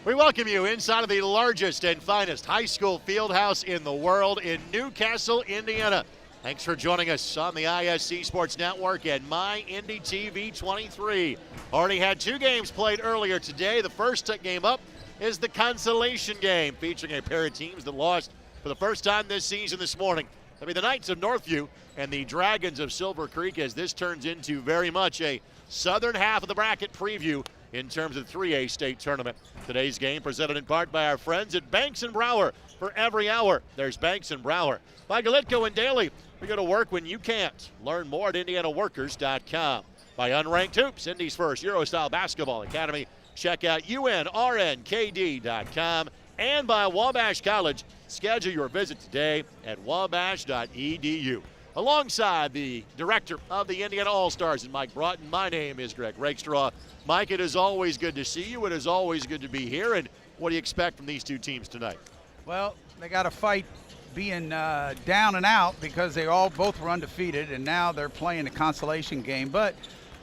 We welcome you inside of the largest and finest high school field house in the world in Newcastle, Indiana. Thanks for joining us on the ISC Sports Network and My Indy TV 23. Already had two games played earlier today. The first game up is the consolation game, featuring a pair of teams that lost for the first time this season this morning. That'll be the Knights of Northview and the Dragons of Silver Creek, as this turns into very much a southern half of the bracket preview in terms of 3A state tournament. Today's game presented in part by our friends at Banks & Brower. For every hour, there's Banks & Brower. By Galitco and Daly, we go to work when you can't. Learn more at indianaworkers.com. By Unranked Hoops, Indy's first Euro-style basketball academy. Check out unrnkd.com. And by Wabash College, schedule your visit today at wabash.edu. Alongside the director of the Indiana All-Stars and Mike Broughton, my name is Greg Rakestraw. Mike, it is always good to see you. It is always good to be here. And what do you expect from these two teams tonight? Well, they got to fight being down and out because they both were undefeated, and now they're playing a consolation game. But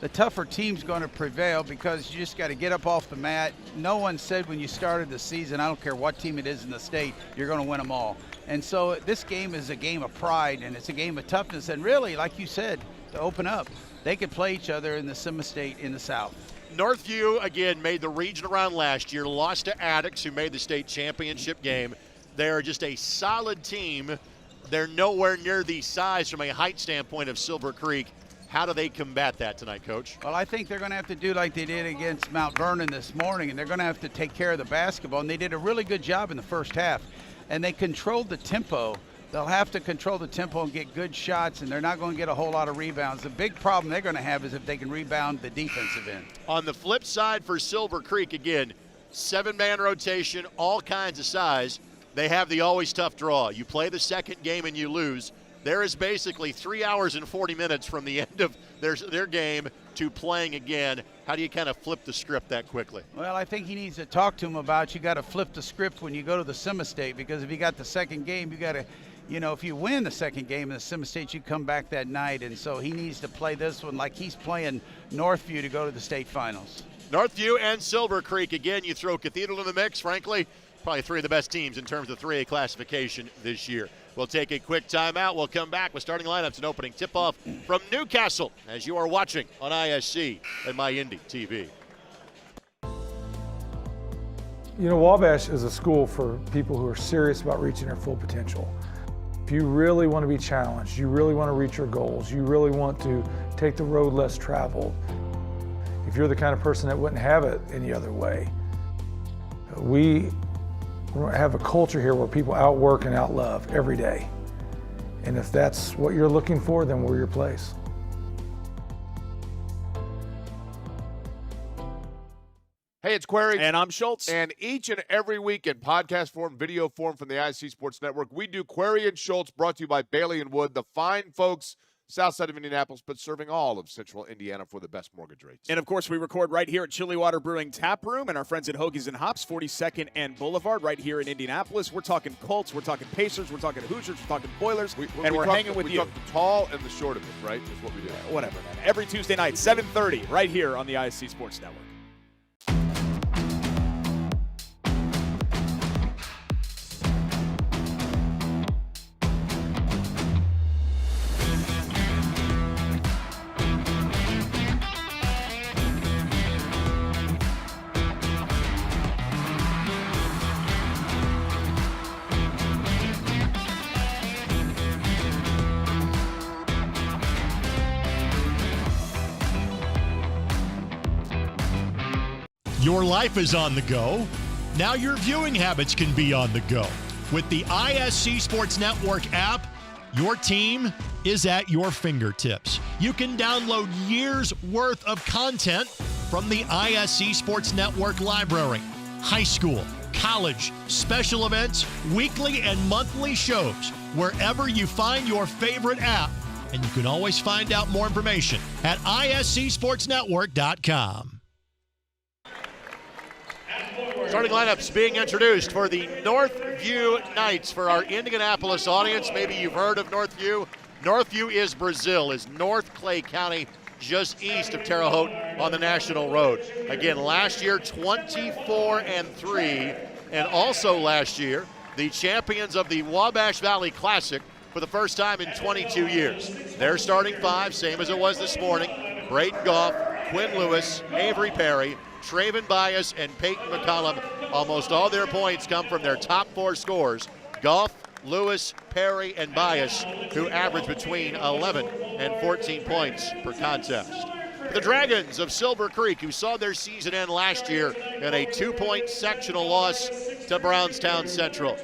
the tougher team's going to prevail because you just got to get up off the mat. No one said when you started the season, I don't care what team it is in the state, you're going to win them all. And so this game is a game of pride, and it's a game of toughness. And really, like you said, to open up, they could play each other in the semi-state in the South. Northview, again, made the region round last year, lost to Addicts, who made the state championship game. They're just a solid team. They're nowhere near the size from a height standpoint of Silver Creek. How do they combat that tonight, Coach? Well, I think they're going to have to do like they did against Mount Vernon this morning, and they're going to have to take care of the basketball. And they did a really good job in the first half, and they controlled the tempo. They'll have to control the tempo and get good shots, and they're not going to get a whole lot of rebounds. The big problem they're going to have is if they can rebound the defensive end. On the flip side for Silver Creek, again, 7-man rotation, all kinds of size. They have the always tough draw. You play the second game and you lose. There is basically 3 hours and 40 minutes from the end of their game to playing again. How do you kind of flip the script that quickly? Well, I think he needs to talk to him about you got to flip the script when you go to the semi-state, because if you got the second game, you got to, if you win the second game in the semi-state, you come back that night. And so he needs to play this one like he's playing Northview to go to the state finals. Northview and Silver Creek, again, you throw Cathedral in the mix, frankly, probably three of the best teams in terms of 3A classification this year. We'll take a quick timeout. We'll come back with starting lineups and opening tip-off from Newcastle as you are watching on ISC and My Indy TV. Wabash is a school for people who are serious about reaching their full potential. If you really want to be challenged, you really want to reach your goals, you really want to take the road less traveled, if you're the kind of person that wouldn't have it any other way, we have a culture here where people outwork and outlove every day. And if that's what you're looking for, then we're your place. Hey, it's Query. And I'm Schultz. And each and every week in podcast form, video form from the ISC Sports Network, we do Query and Schultz, brought to you by Bailey and Wood, the fine folks south side of Indianapolis, but serving all of central Indiana for the best mortgage rates. And, of course, we record right here at Chili Water Brewing Tap Room and our friends at Hoagies and Hops, 42nd and Boulevard, right here in Indianapolis. We're talking Colts, we're talking Pacers, we're talking Hoosiers, we're talking Boilers, and we're hanging with you. We talk the tall and the short of it, right, is what we do. Yeah, whatever, man. Every Tuesday night, 7:30, right here on the ISC Sports Network. Your life is on the go. Now your viewing habits can be on the go. With the ISC Sports Network app, Your team is at your fingertips. You can download years' worth of content from the ISC Sports Network library. High school, college, special events, weekly and monthly shows, wherever you find your favorite app. And you can always find out more information at iscsportsnetwork.com. Starting lineups being introduced for the Northview Knights. For our Indianapolis audience, maybe you've heard of Northview. Northview is Brazil, is North Clay County, just east of Terre Haute on the National Road. Again, last year 24-3, and also last year the champions of the Wabash Valley Classic for the first time in 22 years. Their starting five, same as it was this morning: Braden Goff, Quinn Lewis, Avery Perry, Traven Bias, and Peyton McCollum. Almost all their points come from their top four scorers: Goff, Lewis, Perry, and Bias, who average between 11 and 14 points per contest. The Dragons of Silver Creek, who saw their season end last year in a 2-point sectional loss to Brownstown Central.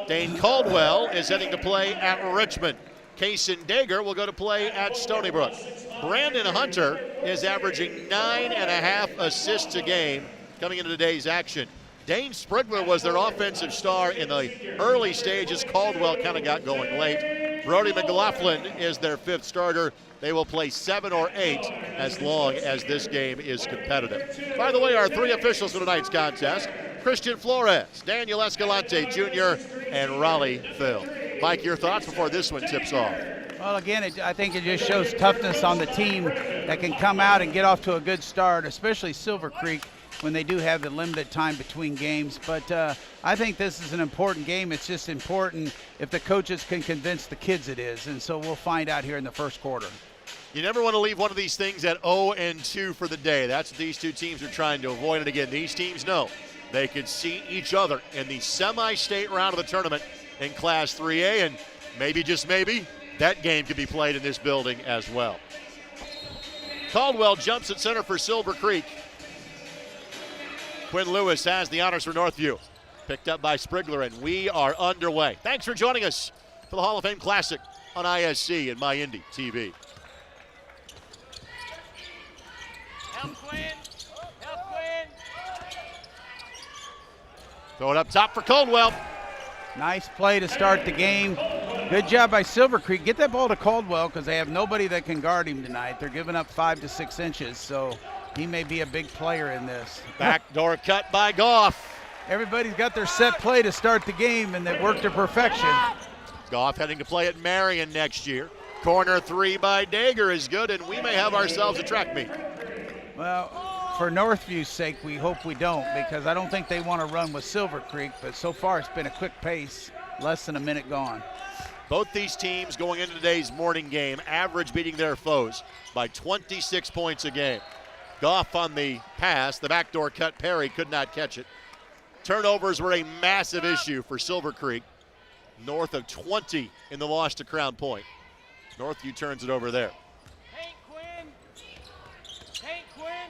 Dane Caldwell is heading to play at Richmond. Kaysen Dager will go to play at Stony Brook. Brandon Hunter is averaging 9.5 assists a game coming into today's action. Dane Sprigler was their offensive star in the early stages. Caldwell kind of got going late. Brody McLaughlin is their fifth starter. They will play 7 or 8 as long as this game is competitive. By the way, our three officials for tonight's contest: Christian Flores, Daniel Escalante Jr., and Raleigh Phil. Mike, your thoughts before this one tips off? Well, again, I think it just shows toughness on the team that can come out and get off to a good start, especially Silver Creek, when they do have the limited time between games. But I think this is an important game. It's just important if the coaches can convince the kids it is. And so we'll find out here in the first quarter. You never want to leave one of these things at 0-2 for the day. That's what these two teams are trying to avoid. And again, these teams know they could see each other in the semi-state round of the tournament in Class 3A. And maybe, just maybe, that game could be played in this building as well. Caldwell jumps at center for Silver Creek. Quinn Lewis has the honors for Northview. Picked up by Sprigler, and we are underway. Thanks for joining us for the Hall of Fame Classic on ISC and MyIndy TV. Help Quinn. Help Quinn. Throw it up top for Caldwell. Nice play to start the game. Good job by Silver Creek. Get that ball to Caldwell because they have nobody that can guard him tonight. They're giving up 5 to 6 inches, so he may be a big player in this. Backdoor cut by Goff. Everybody's got their set play to start the game, and they work to perfection. Goff heading to play at Marion next year. Corner three by Dager is good, and we may have ourselves a track meet. Well, for Northview's sake, we hope we don't, because I don't think they want to run with Silver Creek, but so far it's been a quick pace, less than a minute gone. Both these teams going into today's morning game average beating their foes by 26 points a game. Goff on the pass, the backdoor cut, Perry could not catch it. Turnovers were a massive issue for Silver Creek, north of 20 in the loss to Crown Point. Northview turns it over there. Hey Quinn. Hey Quinn.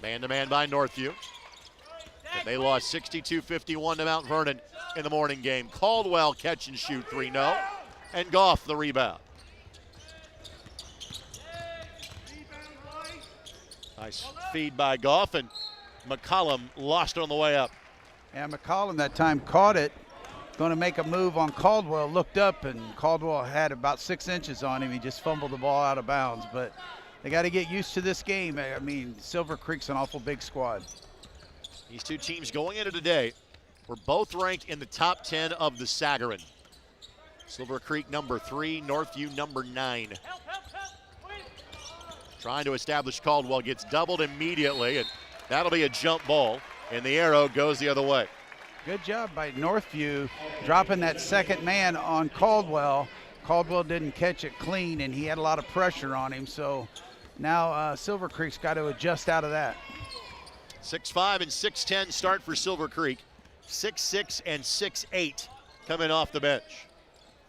Man-to-man by Northview. And they lost 62-51 to Mount Vernon in the morning game. Caldwell catch and shoot 3-0, and Goff the rebound. Nice feed by Goff, and McCollum lost it on the way up. Yeah, McCollum that time caught it. Going to make a move on Caldwell, looked up, and Caldwell had about 6 inches on him. He just fumbled the ball out of bounds, but they got to get used to this game. I mean, Silver Creek's an awful big squad. These two teams going into today were both ranked in the top 10 of the Sagarin. Silver Creek number 3, Northview number 9. Trying to establish Caldwell, gets doubled immediately, and that'll be a jump ball, and the arrow goes the other way. Good job by Northview dropping that second man on Caldwell. Caldwell didn't catch it clean, and he had a lot of pressure on him, so now Silver Creek's got to adjust out of that. 6'5" and 6'10" start for Silver Creek. 6'6" and 6'8" coming off the bench.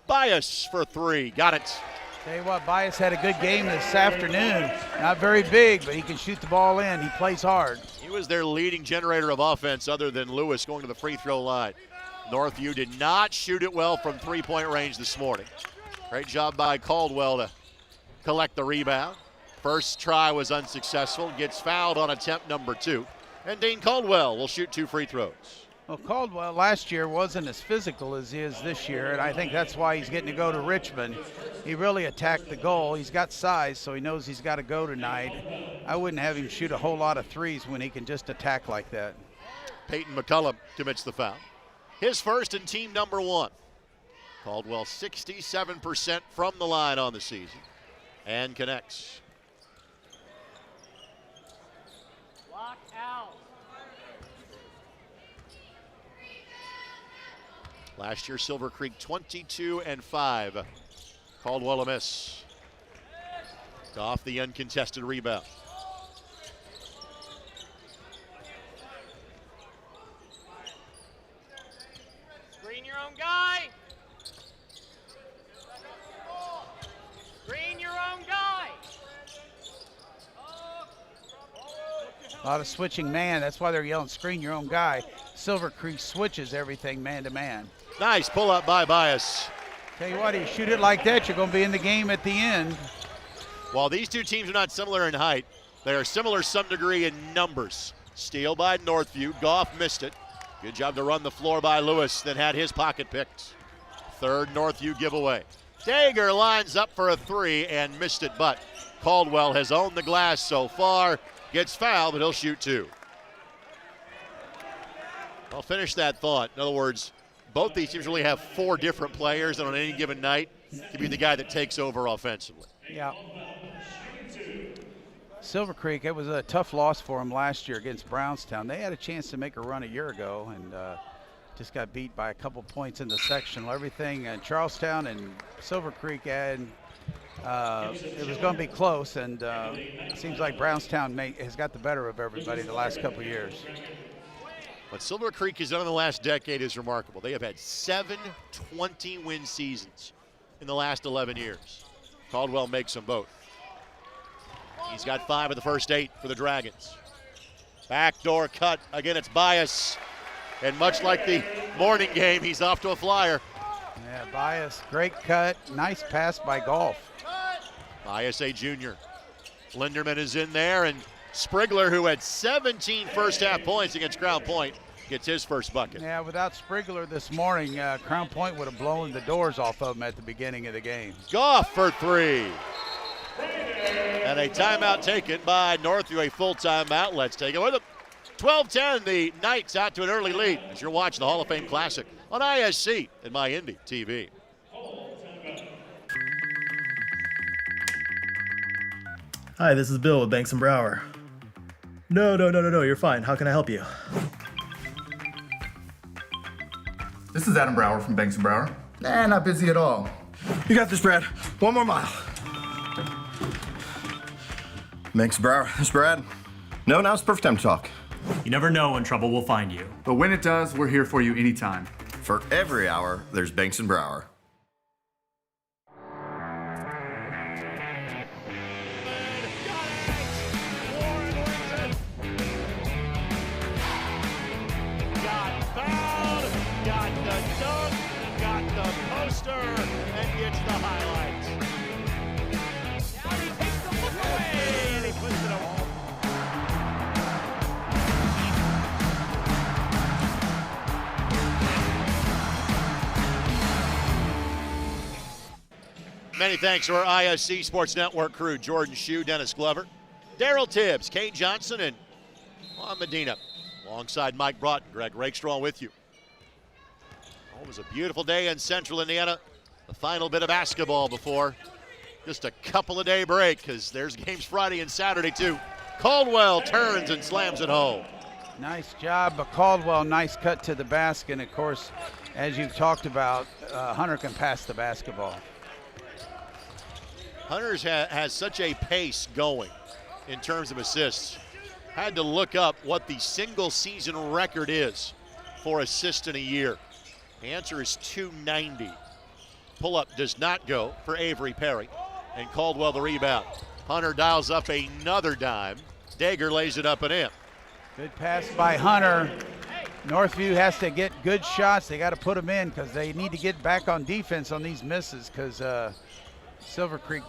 Bias for 3, got it. Tell you what, Bias had a good game this afternoon. Not very big, but he can shoot the ball in. He plays hard. He was their leading generator of offense other than Lewis going to the free throw line. Northview did not shoot it well from three-point range this morning. Great job by Caldwell to collect the rebound. First try was unsuccessful, gets fouled on attempt number 2. And Dean Caldwell will shoot 2 free throws. Well, Caldwell last year wasn't as physical as he is this year, and I think that's why he's getting to go to Richmond. He really attacked the goal. He's got size, so he knows he's got to go tonight. I wouldn't have him shoot a whole lot of threes when he can just attack like that. Peyton McCullum commits the foul. His first and team number 1. Caldwell 67% from the line on the season and connects. Lock out. Last year, Silver Creek 22-5. Caldwell a miss. Off the uncontested rebound. Screen your own guy. Screen your own guy. A lot of switching man. That's why they're yelling, screen your own guy. Silver Creek switches everything man to man. Nice pull up by Bias. Tell you what, you shoot it like that, you're going to be in the game at the end. While these two teams are not similar in height, they are similar some degree in numbers. Steal by Northview. Goff missed it. Good job to run the floor by Lewis, then had his pocket picked. Third Northview giveaway. Dager lines up for a 3 and missed it, but Caldwell has owned the glass so far. Gets fouled, but he'll shoot 2. I'll finish that thought. In other words, both these teams really have 4 different players, and on any given night, can be the guy that takes over offensively. Yeah. Silver Creek, it was a tough loss for them last year against Brownstown. They had a chance to make a run a year ago and just got beat by a couple points in the sectional. Everything Charlestown and Silver Creek had, it was going to be close, and it seems like Brownstown has got the better of everybody the last couple of years. What Silver Creek has done in the last decade is remarkable. They have had 7 20-win seasons in the last 11 years. Caldwell makes them both. He's got 5 of the first 8 for the Dragons. Backdoor cut. Again, it's Bias. And much like the morning game, he's off to a flyer. Yeah, Bias, great cut. Nice pass by Golf. Bias, a junior. Linderman is in there, and Sprigler, who had 17 first-half points against Crown Point, gets his first bucket. Yeah, without Sprigler this morning, Crown Point would have blown the doors off of him at the beginning of the game. Goff for 3. And a timeout taken by Northview, a full timeout. Let's take it with them. 12-10, the Knights out to an early lead as you're watching the Hall of Fame Classic on ISC and My Indy TV. Hi, this is Bill with Banks & Brower. No, you're fine. How can I help you? This is Adam Brower from Banks & Brower. Nah, not busy at all. You got this, Brad. 1 more mile. Banks & Brower, this is Brad. No, now's the perfect time to talk. You never know when trouble will find you. But when it does, we're here for you anytime. For every hour, there's Banks & Brower. And gets the highlights. Now he takes the look away and he puts it away. Many thanks to our ISC Sports Network crew, Jordan Shue, Dennis Glover, Daryl Tibbs, Kane Johnson, and Juan Medina. Alongside Mike Broughton, Greg Rakestraw with you. Oh, it was a beautiful day in Central Indiana. The final bit of basketball before just a couple of day break, because there's games Friday and Saturday too. Caldwell turns and slams it home. Nice job by Caldwell. Nice cut to the basket. And of course, as you've talked about, Hunter can pass the basketball. Hunter's has such a pace going in terms of assists. Had to look up what the single season record is for assists in a year. The answer is 290. Pull-up does not go for Avery Perry. And Caldwell the rebound. Hunter dials up another dime. Dager lays it up and in. Good pass by Hunter. Northview has to get good shots. They got to put them in because they need to get back on defense on these misses because Silver Creek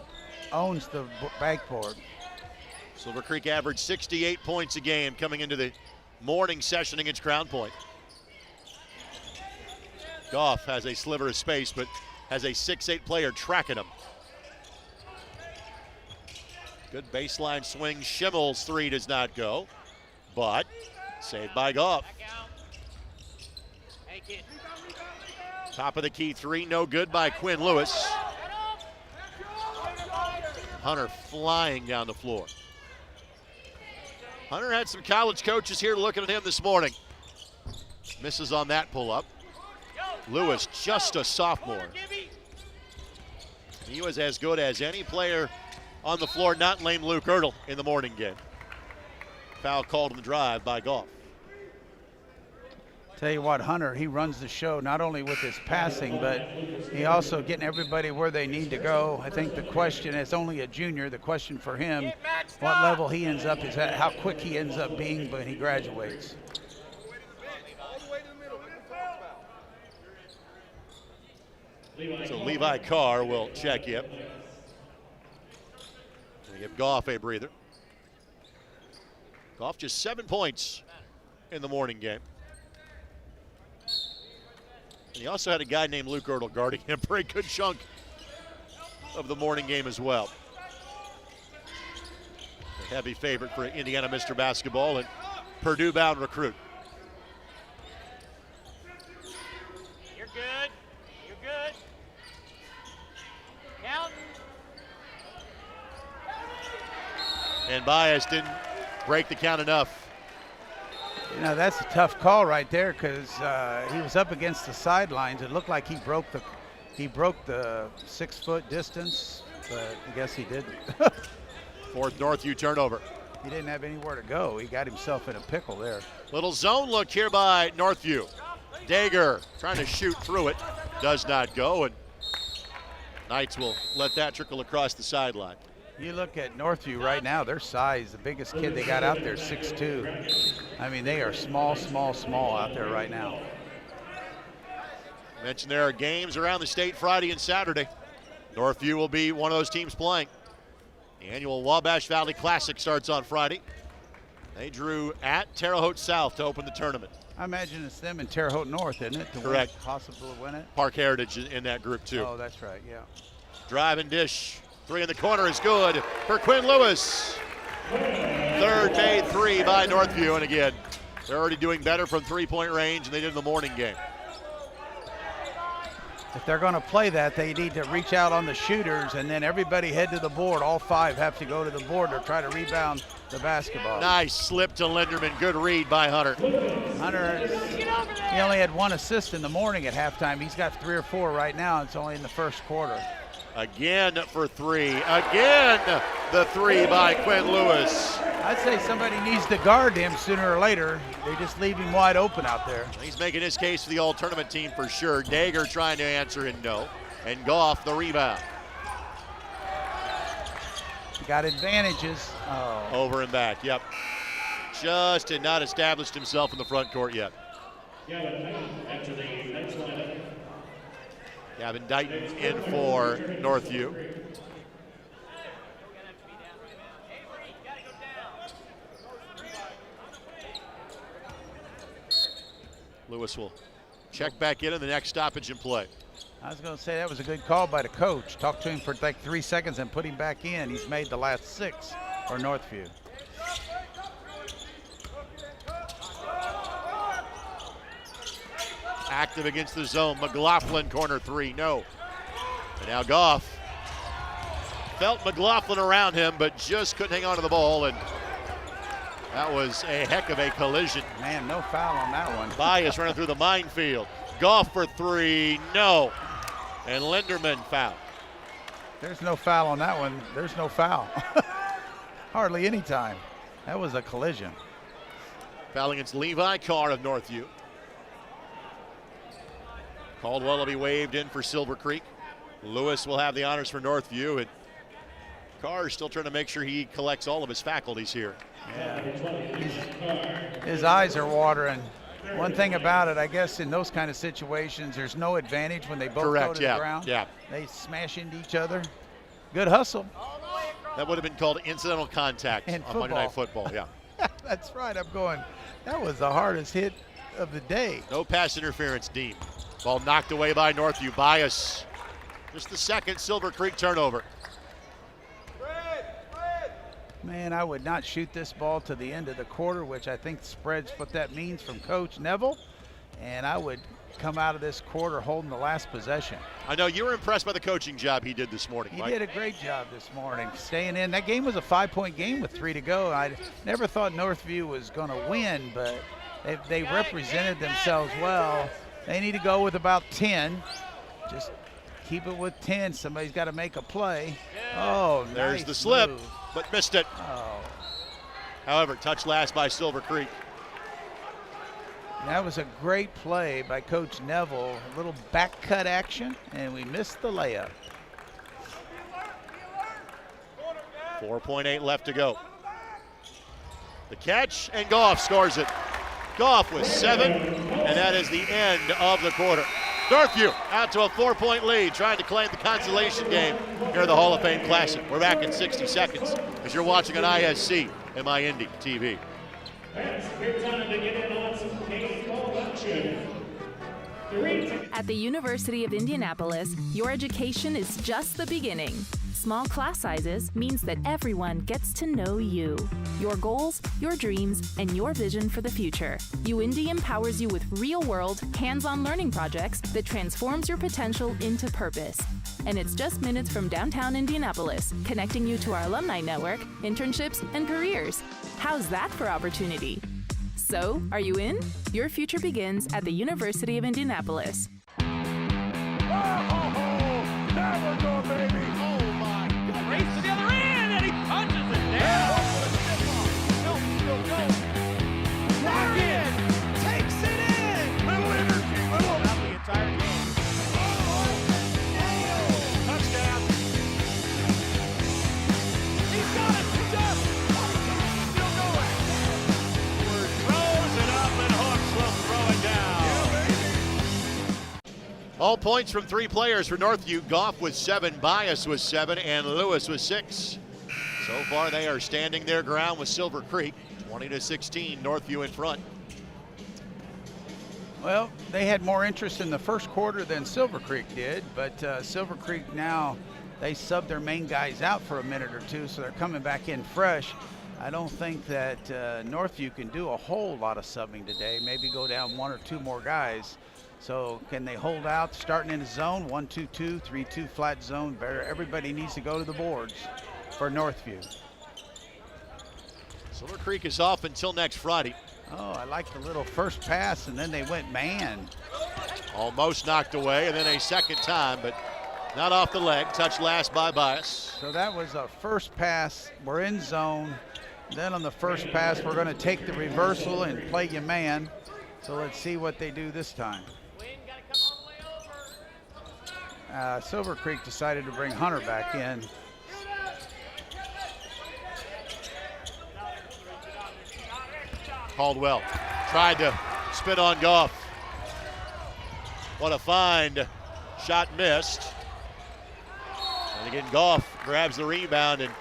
owns the backboard. Silver Creek averaged 68 points a game coming into the morning session against Crown Point. Goff has a sliver of space, but has a 6'8" player tracking him. Good baseline swing. Schimmel's three does not go, but saved by Goff. Top of the key three, no good by Quinn Lewis. Hunter flying down the floor. Hunter had some college coaches here looking at him this morning. Misses on that pull-up. Lewis, just a sophomore. He was as good as any player on the floor not named Luke Ertl in the morning game. Foul called on the drive by Goff. Tell you what, Hunter, he runs the show not only with his passing, but he also getting everybody where they need to go. I think the question, as only a junior, the question for him, what level he ends up is how quick he ends up being when he graduates. So Levi Carr will check in. They give Goff a breather. Goff just 7 points in the morning game. And he also had a guy named Luke Ertl guarding him for a good chunk of the morning game as well. A heavy favorite for Indiana Mr. Basketball and Purdue-bound recruit. You're good. You're good. Count. And Bias didn't break the count enough. You know, that's a tough call right there because he was up against the sidelines. It looked like he broke the 6-foot distance, but I guess he didn't. Fourth Northview turnover. He didn't have anywhere to go. He got himself in a pickle there. Little zone look here by Northview. Dager trying to shoot through it. Does not go, and Knights will let that trickle across the sideline. You look at Northview right now, their size, the biggest kid they got out there, 6'2". I mean, they are small out there right now. Mentioned there are games around the state Friday and Saturday. Northview will be one of those teams playing. The annual Wabash Valley Classic starts on Friday. They drew at Terre Haute South to open the tournament. I imagine it's them and Terre Haute North, isn't it? Correct. Possible to win it. Park Heritage in that group too. Oh, that's right, yeah. Drive and dish. Three in the corner is good for Quinn Lewis. Third made three by Northview, and again, they're already doing better from three-point range than they did in the morning game. If they're going to play that, they need to reach out on the shooters, and then everybody head to the board. All five have to go to the board to try to rebound the basketball. Nice slip to Linderman. Good read by Hunter. Hunter, he only had one assist in the morning at halftime. He's got 3 or 4 right now. It's only in the first quarter. Again for three. Again the three by Quinn Lewis. I'd say somebody needs to guard him sooner or later. They just leave him wide open out there. He's making his case for the all-tournament team for sure. Dager trying to answer and no. And Goff the rebound. Got advantages. Oh. Over and back, yep. Just had not established himself in the front court yet. Gavin Dighton in for Northview. Lewis will check back in the next stoppage and play. I was going to say that was a good call by the coach. Talked to him for like 3 seconds and put him back in. He's made the last 6 for Northview. Active against the zone. McLaughlin corner three, no. And now Goff felt McLaughlin around him, but just couldn't hang on to the ball, and that was a heck of a collision. Man, no foul on that one. Bias running through the minefield. Goff for three, no. And Linderman foul. There's no foul on that one. There's no foul. Hardly any time. That was a collision. Foul against Levi Carr of Northview. Caldwell will be waved in for Silver Creek. Lewis will have the honors for Northview, and Carr is still trying to make sure he collects all of his faculties here. Yeah. His eyes are watering. One thing about it, I guess in those kind of situations, there's no advantage when they both go to the ground. Yeah. They smash into each other. Good hustle. That would have been called incidental contact And on Monday Night Football. Yeah. That's right. I'm going, that was the hardest hit of the day. No pass interference deemed. Ball knocked away by Northview. Bias. Just the second Silver Creek turnover. Man, I would not shoot this ball to the end of the quarter, which I think spreads what that means from Coach Neville. And I would come out of this quarter holding the last possession. I know you were impressed by the coaching job he did this morning, He Mike. did a great job this morning, staying in. That game was a 5-point game with 3 to go. I never thought Northview was going to win, but they represented themselves well. They need to go with about 10. Just keep it with 10. Somebody's got to make a play. Oh, there's nice the slip, move. but missed it. Oh. However, touched last by Silver Creek. That was a great play by Coach Neville. A little back cut action, and we missed the layup. 4.8 left to go. The catch, and Goff scores it. Goff with 7, and that is the end of the quarter. Northview out to a 4-point lead, trying to claim the consolation game here at the Hall of Fame Classic. We're back in 60 seconds as you're watching on ISC and My Indy TV. At the University of Indianapolis, your education is just the beginning. Small class sizes means that everyone gets to know you, your goals, your dreams, and your vision for the future. UIndy empowers you with real-world, hands-on learning projects that transforms your potential into purpose. And it's just minutes from downtown Indianapolis, connecting you to our alumni network, internships, and careers. How's that for opportunity? So, are you in? Your future begins at the University of Indianapolis. There we go, baby. Oh, my God. Race to the other end, and he punches it down. Walk in. Takes it in. Little energy. Little. Not the entire game. Touchdown. He's got it. He's up. Still going. Throws it up, and Hooks will throw it down. All points from 3 players for Northview. Goff with 7, Bias with 7, and Lewis with 6. So far, they are standing their ground with Silver Creek. 20-16, Northview in front. Well, they had more interest in the first quarter than Silver Creek did, but Silver Creek now, they subbed their main guys out for a minute or two, so they're coming back in fresh. I don't think that Northview can do a whole lot of subbing today, maybe go down 1 or 2 more guys. So can they hold out, starting in a zone, 1-2-2, 3-2 flat zone? Everybody needs to go to the boards for Northview. Silver Creek is off until next Friday. Oh, I like the little first pass, and then they went man. Almost knocked away, and then a second time, but not off the leg. Touched last by Bias. So that was a first pass. We're in zone. Then on the first pass, we're going to take the reversal and play you man. So let's see what they do this time. Silver Creek decided to bring Hunter back in. Caldwell tried to spin on Goff. What a find. Shot missed. And again, Goff grabs the rebound. And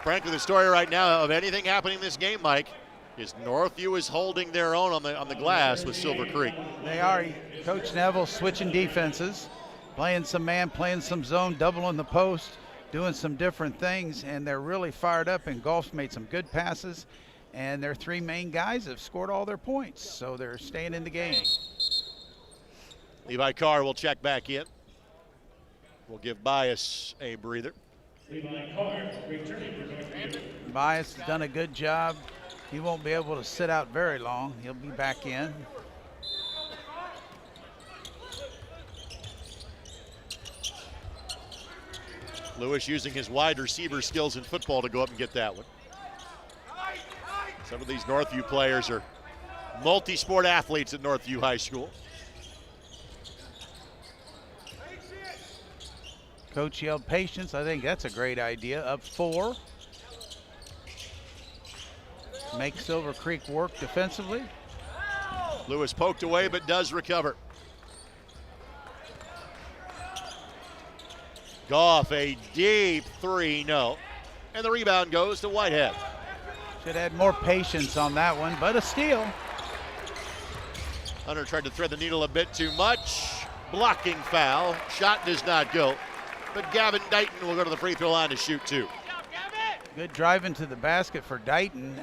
frankly, the story right now of anything happening in this game, Mike, is Northview is holding their own on the glass with Silver Creek. They are. Coach Neville switching defenses, playing some man, playing some zone, doubling the post, doing some different things, and they're really fired up, and Goff's made some good passes, and their 3 main guys have scored all their points, so they're staying in the game. Levi Carr will check back in. We'll give Bias a breather. Bias has done a good job. He won't be able to sit out very long. He'll be back in. Lewis using his wide receiver skills in football to go up and get that one. Some of these Northview players are multi-sport athletes at Northview High School. Coach yelled patience. I think that's a great idea. Up 4. Make Silver Creek work defensively. Lewis poked away but does recover. Goff, a deep three, no. And the rebound goes to Whitehead. Should have had more patience on that one, but a steal. Hunter tried to thread the needle a bit too much. Blocking foul. Shot does not go. But Gavin Dighton will go to the free throw line to shoot two. Good drive into the basket for Dighton.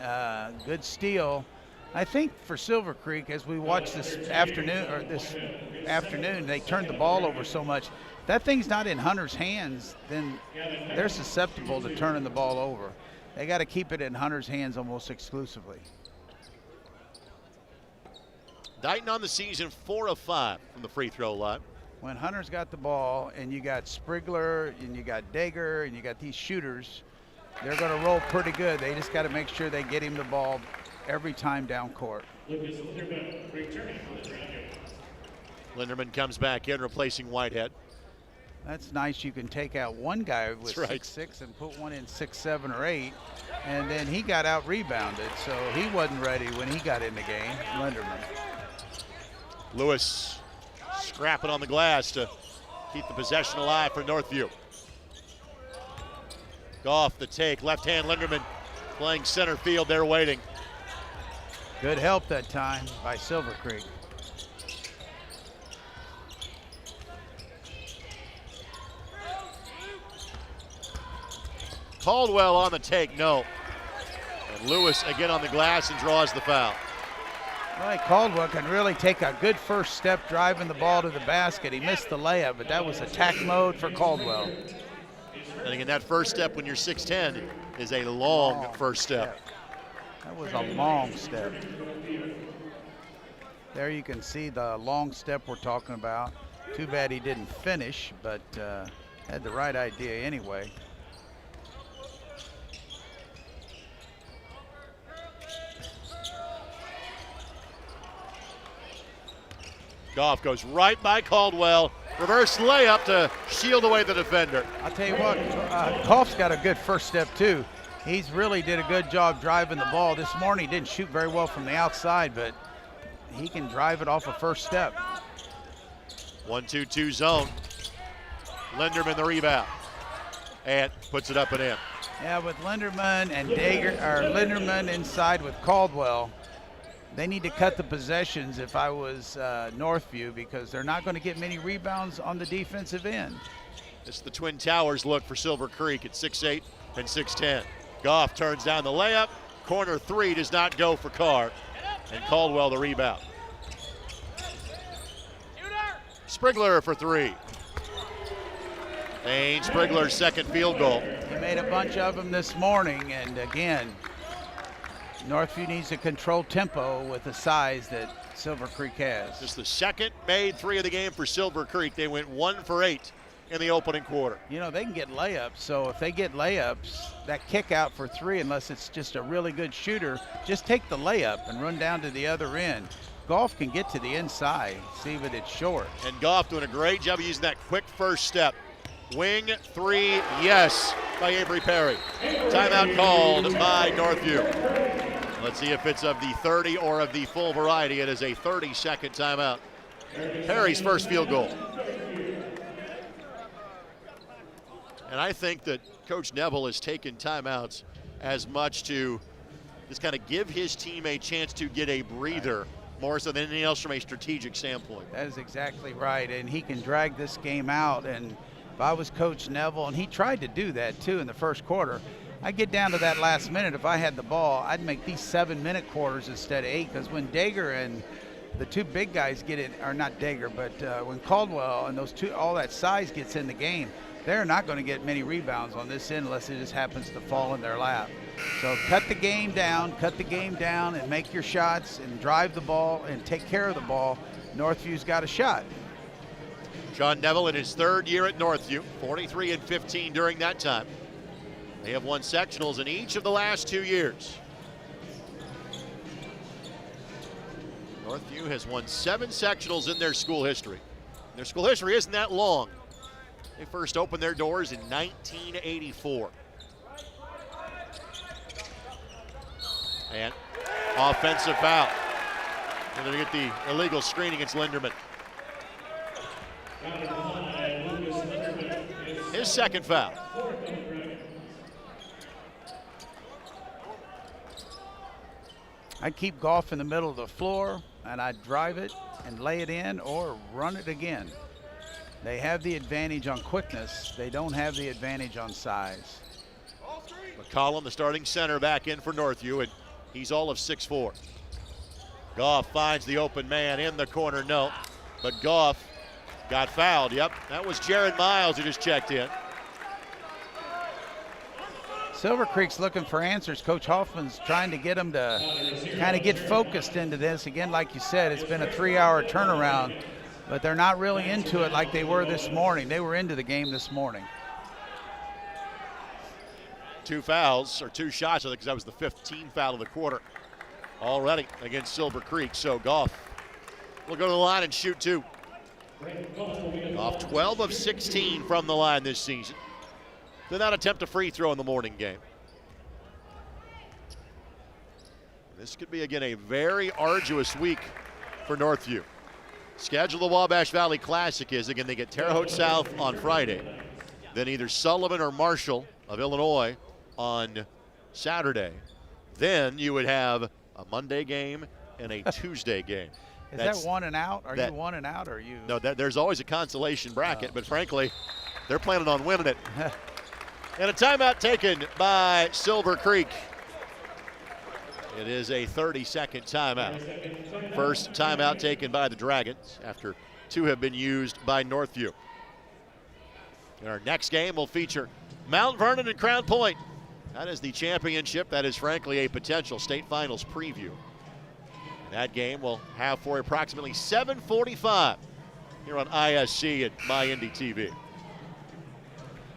Good steal. I think for Silver Creek, as we watch this afternoon, they turned the ball over so much. If that thing's not in Hunter's hands, then they're susceptible to turning the ball over. They got to keep it in Hunter's hands almost exclusively. Dighton on the season 4 of 5 from the free throw line. When Hunter's got the ball and you got Sprigler and you got Dager and you got these shooters, they're going to roll pretty good. They just got to make sure they get him the ball every time down court. Linderman comes back in, replacing Whitehead. That's nice. You can take out one guy with right. 6'6" and put one in 6', 7, or 8, and then he got out rebounded, so he wasn't ready when he got in the game, Linderman. Lewis scrapping on the glass to keep the possession alive for Northview. Goff the take, left hand Linderman playing center field, they're waiting. Good help that time by Silver Creek. Caldwell on the take, no. And Lewis again on the glass and draws the foul. Right, Caldwell can really take a good first step driving the ball to the basket. He missed the layup, but that was attack mode for Caldwell. I think in that first step when you're 6'10" is a long first step. That was a long step. There you can see the long step we're talking about. Too bad he didn't finish, but had the right idea anyway. Goff goes right by Caldwell. Reverse layup to shield away the defender. I'll tell you what, Goff's got a good first step too. He's really did a good job driving the ball. This morning he didn't shoot very well from the outside, but he can drive it off a first step. 1-2-2 zone. Linderman the rebound. And puts it up and in. Yeah, with Linderman and Linderman inside with Caldwell, they need to cut the possessions if I was Northview, because they're not going to get many rebounds on the defensive end. It's the Twin Towers look for Silver Creek at 6'8" and 6'10". Goff turns down the layup. Corner three does not go for Carr. And Caldwell the rebound. Sprigler for three. Dane Sprigler's second field goal. He made a bunch of them this morning, and again, Northview needs to control tempo with the size that Silver Creek has. Just the second made three of the game for Silver Creek. They went 1 for 8 in the opening quarter. You know, they can get layups, so if they get layups, that kick out for three, unless it's just a really good shooter, just take the layup and run down to the other end. Goff can get to the inside, see, but it's short. And Goff doing a great job of using that quick first step. Wing three, yes, by Avery Perry. Timeout called by Northview. Let's see if it's of the 30 or of the full variety. It is a 30-second timeout. Perry's first field goal. And I think that Coach Neville has taken timeouts as much to just kind of give his team a chance to get a breather more so than anything else from a strategic standpoint. That is exactly right, and he can drag this game out. And if I was Coach Neville, and he tried to do that too in the first quarter, I'd get down to that last minute. If I had the ball, I'd make these 7-minute quarters instead of 8, because when Dager and the two big guys get in, or not Dager, but when Caldwell and those two, all that size gets in the game, they're not going to get many rebounds on this end unless it just happens to fall in their lap. So cut the game down, and make your shots and drive the ball and take care of the ball. Northview's got a shot. John Neville in his third year at Northview, 43-15 during that time. They have won sectionals in each of the last 2 years. Northview has won 7 sectionals in their school history. Their school history isn't that long. They first opened their doors in 1984. And offensive foul. And they're going to get the illegal screen against Linderman. His second foul. I'd keep Goff in the middle of the floor, and I'd drive it and lay it in or run it again. They have the advantage on quickness. They don't have the advantage on size. McCollum, the starting center, back in for Northview, and he's all of 6'4". Goff finds the open man in the corner, no. But Goff got fouled. Yep, that was Jared Miles who just checked in. Silver Creek's looking for answers. Coach Hoffman's trying to get them to kind of get focused into this. Again, like you said, it's been a 3-hour turnaround, but they're not really into it like they were this morning. They were into the game this morning. 2 fouls, or 2 shots, I think, because that was the 15th foul of the quarter already against Silver Creek. So Goff will go to the line and shoot 2. Goff 12 of 16 from the line this season. Did not attempt a free throw in the morning game. This could be, again, a very arduous week for Northview. Schedule the Wabash Valley Classic is, again, they get Terre Haute South on Friday. Then either Sullivan or Marshall of Illinois on Saturday. Then you would have a Monday game and a Tuesday game. Is that 1 and out? Are you 1 and out, or are you? No, there's always a consolation bracket, but frankly, they're planning on winning it. And a timeout taken by Silver Creek. It is a 30-second timeout. First timeout taken by the Dragons after 2 have been used by Northview. And our next game will feature Mount Vernon and Crown Point. That is the championship. That is, frankly, a potential state finals preview. That game will have for approximately 7:45 here on ISC and MyIndyTV.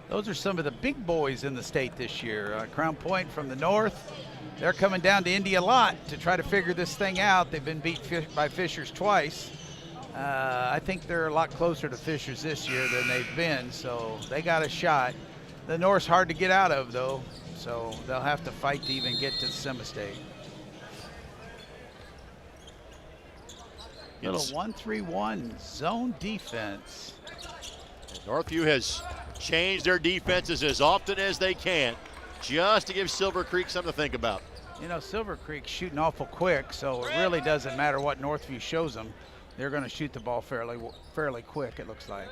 Those are some of the big boys in the state this year. Crown Point from the north, they're coming down to Indy a lot to try to figure this thing out. They've been beat by Fishers twice. I think they're a lot closer to Fishers this year than they've been, so they got a shot. The north's hard to get out of, though, so they'll have to fight to even get to the semi-state. Little 1-3-1 zone defense. Northview has changed their defenses as often as they can, just to give Silver Creek something to think about. You know, Silver Creek's shooting awful quick, so it really doesn't matter what Northview shows them. They're going to shoot the ball fairly quick, it looks like.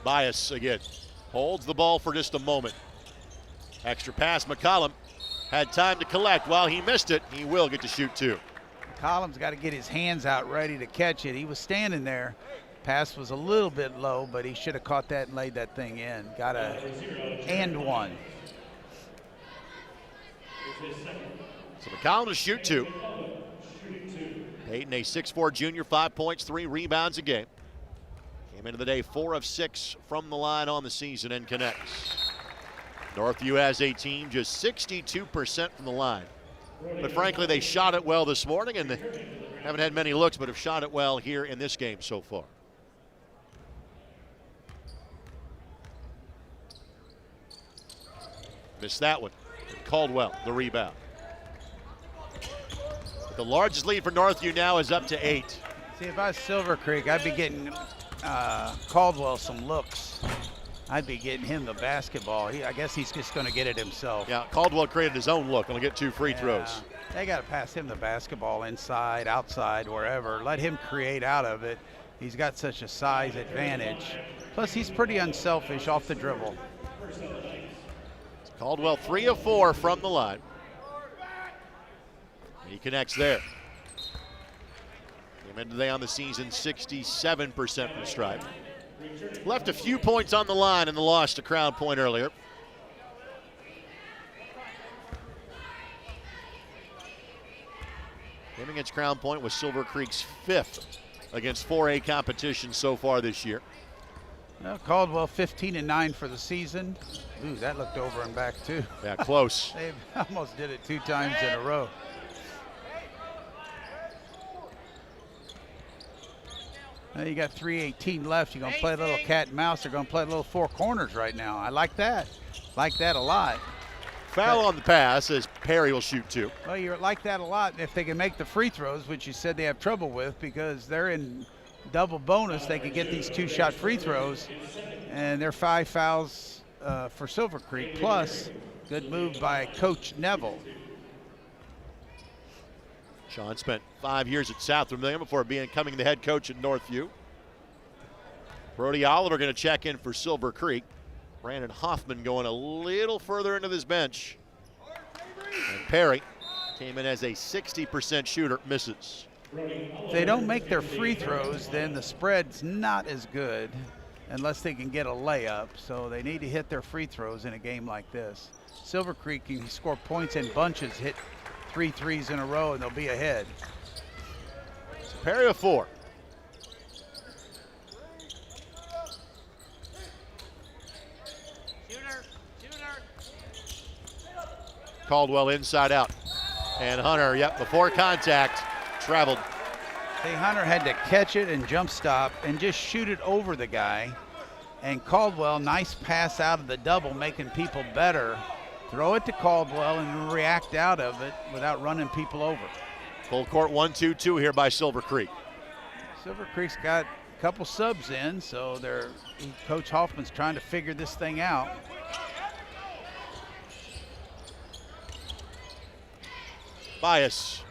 Bias again holds the ball for just a moment. Extra pass. McCollum had time to collect. While he missed it, he will get to shoot 2. McCollum's got to get his hands out ready to catch it. He was standing there. Pass was a little bit low, but he should have caught that and laid that thing in. Got a and 1. So McCollum to shoot 2. Peyton, a 6'4 junior, 5 points, 3 rebounds a game. Came into the day 4 of 6 from the line on the season and connects. Northview has a team just 62% from the line. But frankly, they shot it well this morning, and they haven't had many looks, but have shot it well here in this game so far. Missed that one. And Caldwell, the rebound. The largest lead for Northview now is up to 8. See, if I was Silver Creek, I'd be getting Caldwell some looks. I'd be getting him the basketball. I guess he's just going to get it himself. Yeah, Caldwell created his own look. Only get 2 free throws. They got to pass him the basketball inside, outside, wherever. Let him create out of it. He's got such a size advantage. Plus, he's pretty unselfish off the dribble. Caldwell 3 of 4 from the line. He connects there. Came in today on the season 67% from stripe. Left a few points on the line in the loss to Crown Point earlier. Game against Crown Point was Silver Creek's 5th against 4A competition so far this year. Well, Caldwell 15-9 for the season. Ooh, that looked over and back too. Yeah, close. They almost did it 2 times in a row. Now you got 3:18 left. You're going to play a little cat and mouse. They're going to play a little 4 corners right now. I like that. Like that a lot. Foul on the pass as Perry will shoot 2. Well, you're like that a lot if they can make the free throws, which you said they have trouble with because they're in double bonus. They could get these 2-shot free throws, and they're 5 fouls for Silver Creek, plus good move by Coach Neville. Sean spent 5 years at South Vermillion before becoming the head coach at Northview. Brody Oliver going to check in for Silver Creek. Brandon Hoffman going a little further into this bench. And Perry came in as a 60% shooter, misses. If they don't make their free throws, then the spread's not as good unless they can get a layup. So they need to hit their free throws in a game like this. Silver Creek can score points in bunches, hit 3 threes in a row, and they'll be ahead. So Perry with 4. Caldwell inside out. And Hunter, before contact, traveled. Hey, Hunter had to catch it and jump stop and just shoot it over the guy. And Caldwell, nice pass out of the double, making people better. Throw it to Caldwell and react out of it without running people over. Full court 1-2-2 here by Silver Creek. Silver Creek's got a couple subs in, so Coach Hoffman's trying to figure this thing out. Bias.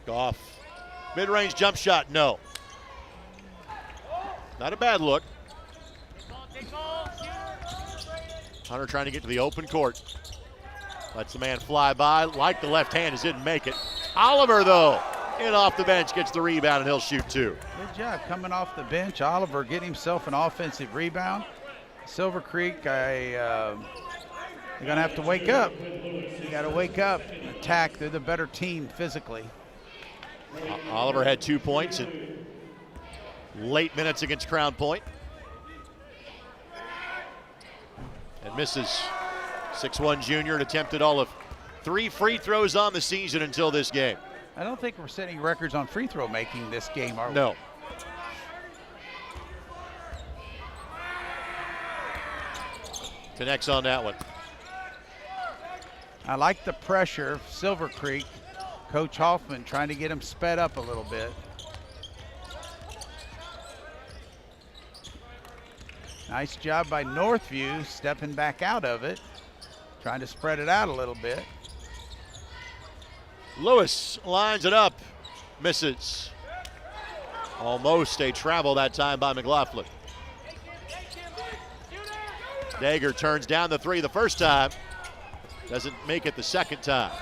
Goff. Mid-range jump shot, no. Not a bad look. Hunter trying to get to the open court. Lets the man fly by. Like the left hand, as didn't make it. Oliver, though, in off the bench, gets the rebound, and he'll shoot 2. Good job coming off the bench. Oliver getting himself an offensive rebound. Silver Creek, you're going to have to wake up. You got to wake up and attack. They're the better team physically. Oliver had 2 points in late minutes against Crown Point. And misses. 6'1" junior and attempted all of 3 free throws on the season until this game. I don't think we're setting records on free throw making this game, are we? No. Connects on that one. I like the pressure. Silver Creek, Coach Hoffman trying to get him sped up a little bit. Nice job by Northview stepping back out of it, trying to spread it out a little bit. Lewis lines it up, misses. Almost a travel that time by McLaughlin. Dager turns down the 3 the first time. Doesn't make it the second time.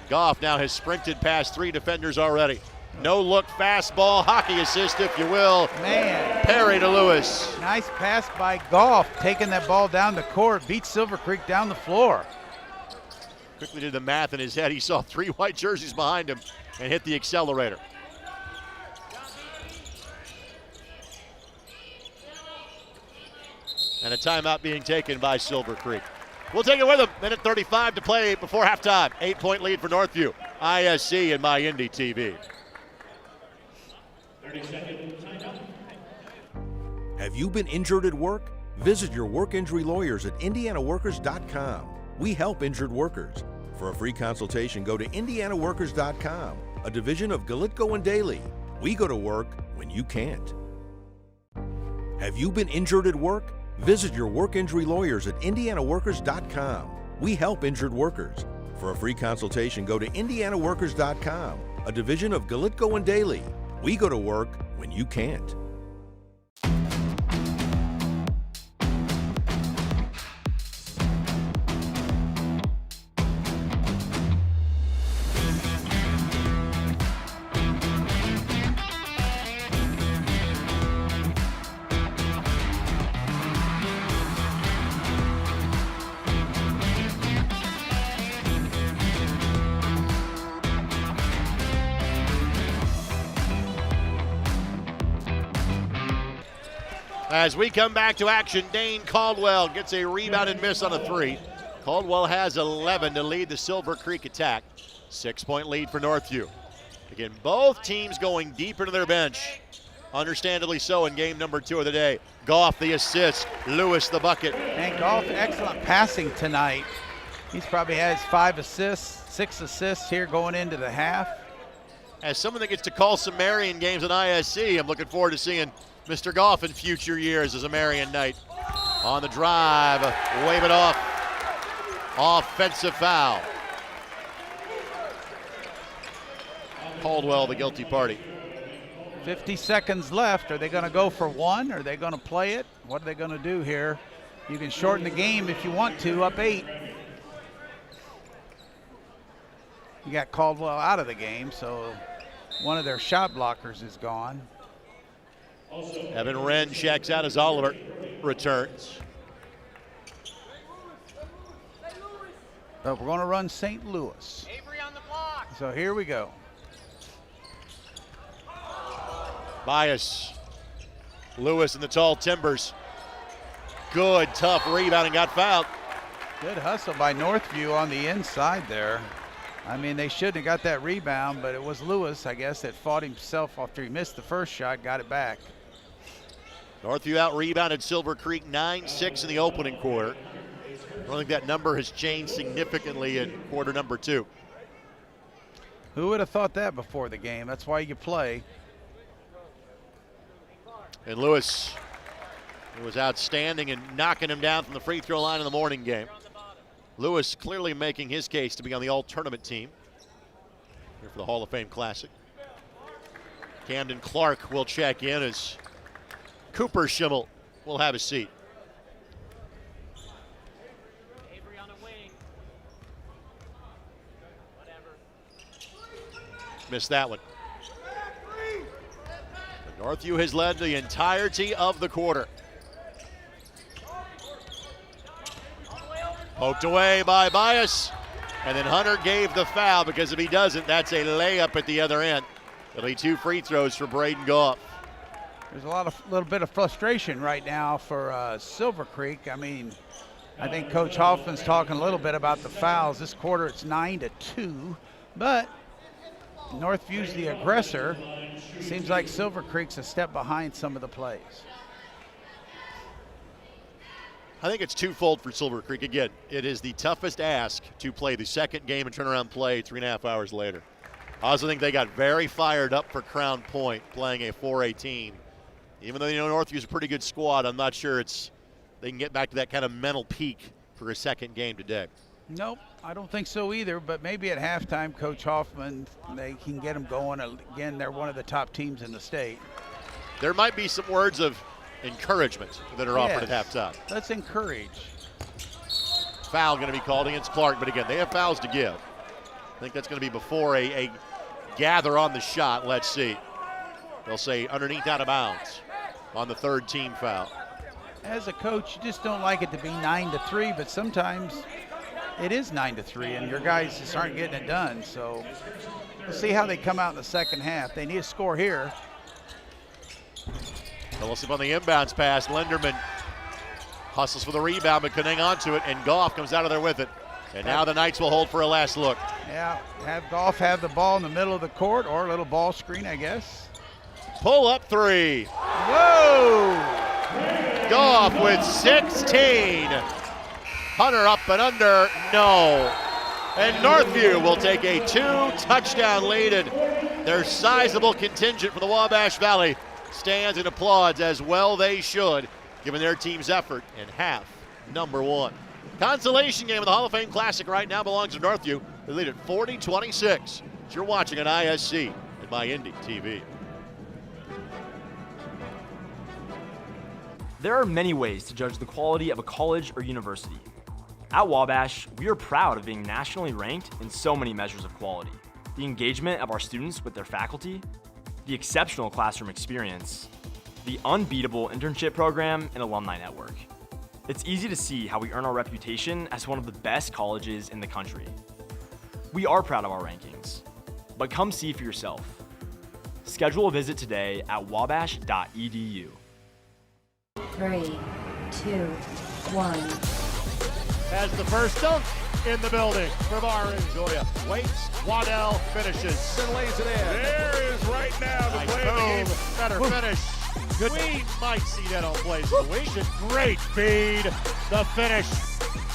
Goff now has sprinted past 3 defenders already. No look fastball, hockey assist if you will. Man. Perry to Lewis. Nice pass by Goff, taking that ball down the court, beats Silver Creek down the floor. Quickly did the math in his head. He saw 3 white jerseys behind him and hit the accelerator. And a timeout being taken by Silver Creek. We'll take it with them. Minute 35 to play before halftime. 8-point lead for Northview. ISC and My Indy TV. Have you been injured at work? Visit your work injury lawyers at indianaworkers.com. We help injured workers. For a free consultation, go to indianaworkers.com, a division of Galitko and Daly. We go to work when you can't. Have you been injured at work? Visit your work injury lawyers at indianaworkers.com. We help injured workers. For a free consultation, go to indianaworkers.com, a division of Galitko and Daly. We go to work when you can't. As we come back to action, Dane Caldwell gets a rebound and miss on a 3. Caldwell has 11 to lead the Silver Creek attack. 6-point lead for Northview. Again, both teams going deep into their bench. Understandably so in game number 2 of the day. Goff the assist, Lewis the bucket. And Goff, excellent passing tonight. He's probably has 5 assists, 6 assists here going into the half. As someone that gets to call some Marion games at ISC, I'm looking forward to seeing Mr. Goff in future years as a Marion Knight. On the drive, wave it off. Offensive foul. Caldwell, the guilty party. 50 seconds left. Are they going to go for one? Are they going to play it? What are they going to do here? You can shorten the game if you want to, up 8. You got Caldwell out of the game, so one of their shot blockers is gone. Evan Wren checks out as Oliver returns. But we're going to run St. Louis. So here we go. Bias. Lewis in the tall timbers. Good, tough rebound and got fouled. Good hustle by Northview on the inside there. I mean, they shouldn't have got that rebound, but it was Lewis, I guess, that fought himself after he missed the first shot, got it back. Northview out rebounded Silver Creek 9-6 in the opening quarter. I don't think that number has changed significantly in quarter number 2. Who would have thought that before the game? That's why you play. And Lewis was outstanding in knocking him down from the free throw line in the morning game. Lewis clearly making his case to be on the all-tournament team here for the Hall of Fame Classic. Camden Clark will check in as Cooper Schimmel will have a seat. Missed that one. Northview has led the entirety of the quarter. Poked away by Bias, and then Hunter gave the foul because if he doesn't, that's a layup at the other end. It'll be 2 free throws for Braden Goff. There's a little bit of frustration right now for Silver Creek. I mean, I think Coach Hoffman's talking a little bit about the fouls. This quarter it's 9-2, but Northview's the aggressor. Seems like Silver Creek's a step behind some of the plays. I think it's twofold for Silver Creek. Again, it is the toughest ask to play the second game and turn around play 3.5 hours later. I also think they got very fired up for Crown Point playing a 4A team. Even though Northview's a pretty good squad, I'm not sure they can get back to that kind of mental peak for a second game today. Nope, I don't think so either, but maybe at halftime, Coach Hoffman, they can get them going. Again, they're one of the top teams in the state. There might be some words of encouragement that are offered at halftime. Let's encourage. Foul going to be called against Clark, but again, they have fouls to give. I think that's going to be before a gather on the shot. Let's see. They'll say underneath out of bounds on the 3rd team foul. As a coach, you just don't like it to be 9-3, but sometimes it is 9-3, and your guys just aren't getting it done. So we'll see how they come out in the second half. They need a score here. Phillip on the inbounds pass. Linderman hustles for the rebound, but couldn't hang on to it, and Goff comes out of there with it. And now the Knights will hold for a last look. Yeah, have Goff have the ball in the middle of the court, or a little ball screen, I guess. Pull up 3. Whoa! Goff with 16. Hunter up and under, no. And Northview will take a 2-touchdown lead, and their sizable contingent for the Wabash Valley stands and applauds, as well they should, given their team's effort in half number 1. Consolation game of the Hall of Fame Classic right now belongs to Northview. They lead at 40-26. You're watching on ISC and MyIndy TV. There are many ways to judge the quality of a college or university. At Wabash, we are proud of being nationally ranked in so many measures of quality. The engagement of our students with their faculty, the exceptional classroom experience, the unbeatable internship program and alumni network. It's easy to see how we earn our reputation as one of the best colleges in the country. We are proud of our rankings, but come see for yourself. Schedule a visit today at wabash.edu. 3, 2, 1. has the first dunk in the building from Arinzoya. Waits, Waddell finishes and lays it in. There is right now the play of the game. Better finish. Good. We might see that on Plays of the Week. Great feed. The finish.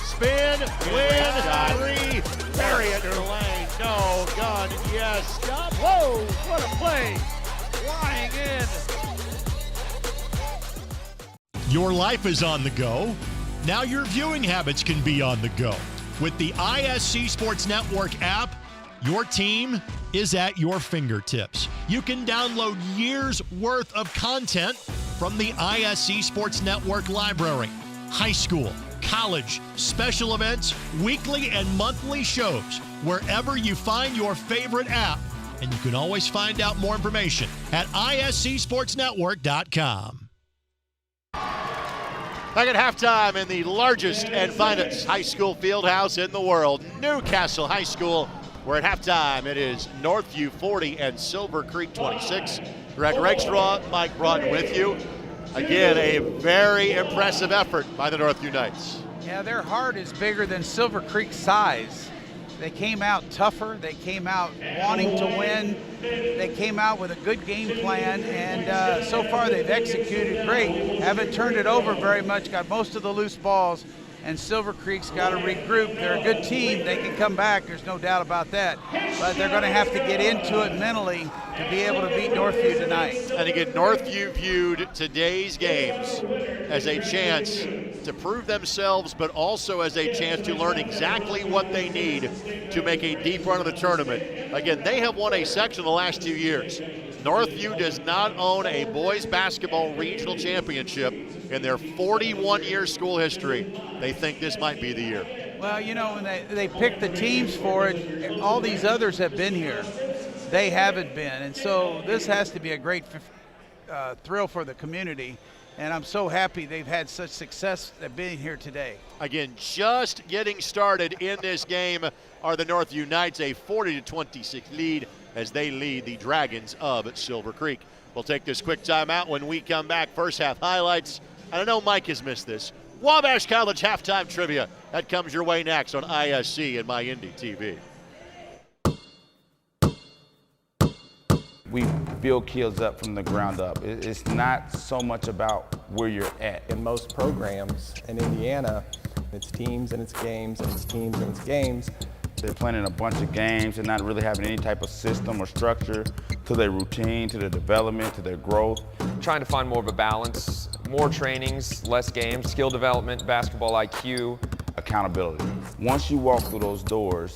Spin, win, three. Bury it in the lane. No, gun, yes. Stop. Whoa, what a play. Flying in. Your life is on the go. Now your viewing habits can be on the go. With the ISC Sports Network app, your team is at your fingertips. You can download years worth of content from the ISC Sports Network library. High school, college, special events, weekly and monthly shows, wherever you find your favorite app. And you can always find out more information at iscsportsnetwork.com. Back at halftime in the largest and finest high school field house in the world, Newcastle High School, where at halftime it is Northview 40 and Silver Creek 26. Greg Rakestraw, Mike Broughton with you. Again, a very impressive effort by the Northview Knights. Yeah, their heart is bigger than Silver Creek's size. They came out tougher. They came out wanting to win. They came out with a good game plan, and so far they've executed great. Haven't turned it over very much, got most of the loose balls, and Silver Creek's got to regroup. They're a good team. They can come back. There's no doubt about that. But they're going to have to get into it mentally to be able to beat Northview tonight. And again, Northview viewed today's games as a chance to prove themselves, but also as a chance to learn exactly what they need to make a deep run of the tournament. Again, they have won a section the last 2 years. Northview does not own a boys basketball regional championship in their 41-year school history. They think this might be the year. Well, you know, when they pick the teams for it, all these others have been here. They haven't been, and so this has to be a great thrill for the community, and I'm so happy they've had such success at being here today. Again, just getting started in this game are the Northview Knights, a 40-26 lead as they lead the Dragons of Silver Creek. We'll take this quick timeout. When we come back, first half highlights. And I know Mike has missed this. Wabash College halftime trivia. That comes your way next on ISC and MyIndy TV. We build kids up from the ground up. It's not so much about where you're at. In most programs in Indiana, it's teams and it's games and it's teams and it's games. They're playing in a bunch of games and not really having any type of system or structure to their routine, to their development, to their growth. Trying to find more of a balance, more trainings, less games, skill development, basketball IQ. Accountability. Once you walk through those doors,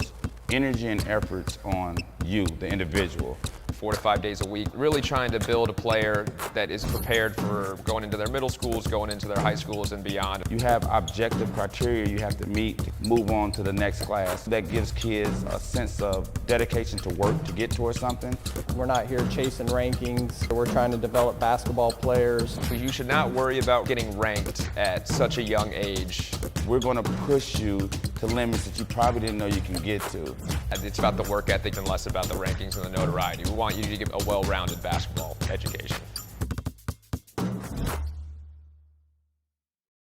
energy and effort's on you, the individual. 4 to 5 days a week, really trying to build a player that is prepared for going into their middle schools, going into their high schools and beyond. You have objective criteria you have to meet, move on to the next class. That gives kids a sense of dedication to work to get towards something. We're not here chasing rankings. We're trying to develop basketball players. So you should not worry about getting ranked at such a young age. We're going to push you to limits that you probably didn't know you can get to. It's about the work ethic and less about the rankings and the notoriety. We want you to get a well-rounded basketball education.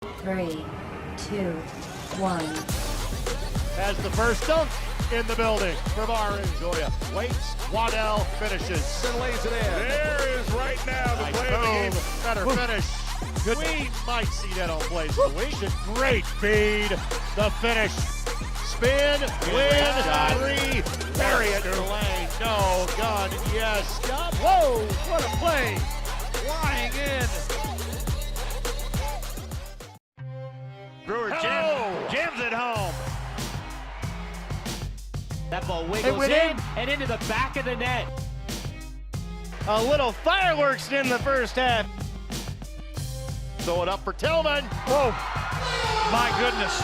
3, 2, 1. Has the first dunk in the building from Arinzoya. Waits, Waddell finishes and lays it in. There is right now the play of the game. Better finish. Good. We might see that on Plays of the Week. Great feed. The finish. Spin, win, three. Bury it in the lane. No, gun, yes. Stop. Whoa, what a play. Flying in. Brewer jams it home. That ball wiggles in and into the back of the net. A little fireworks in the first half. Throw it up for Tillman. Whoa, my goodness.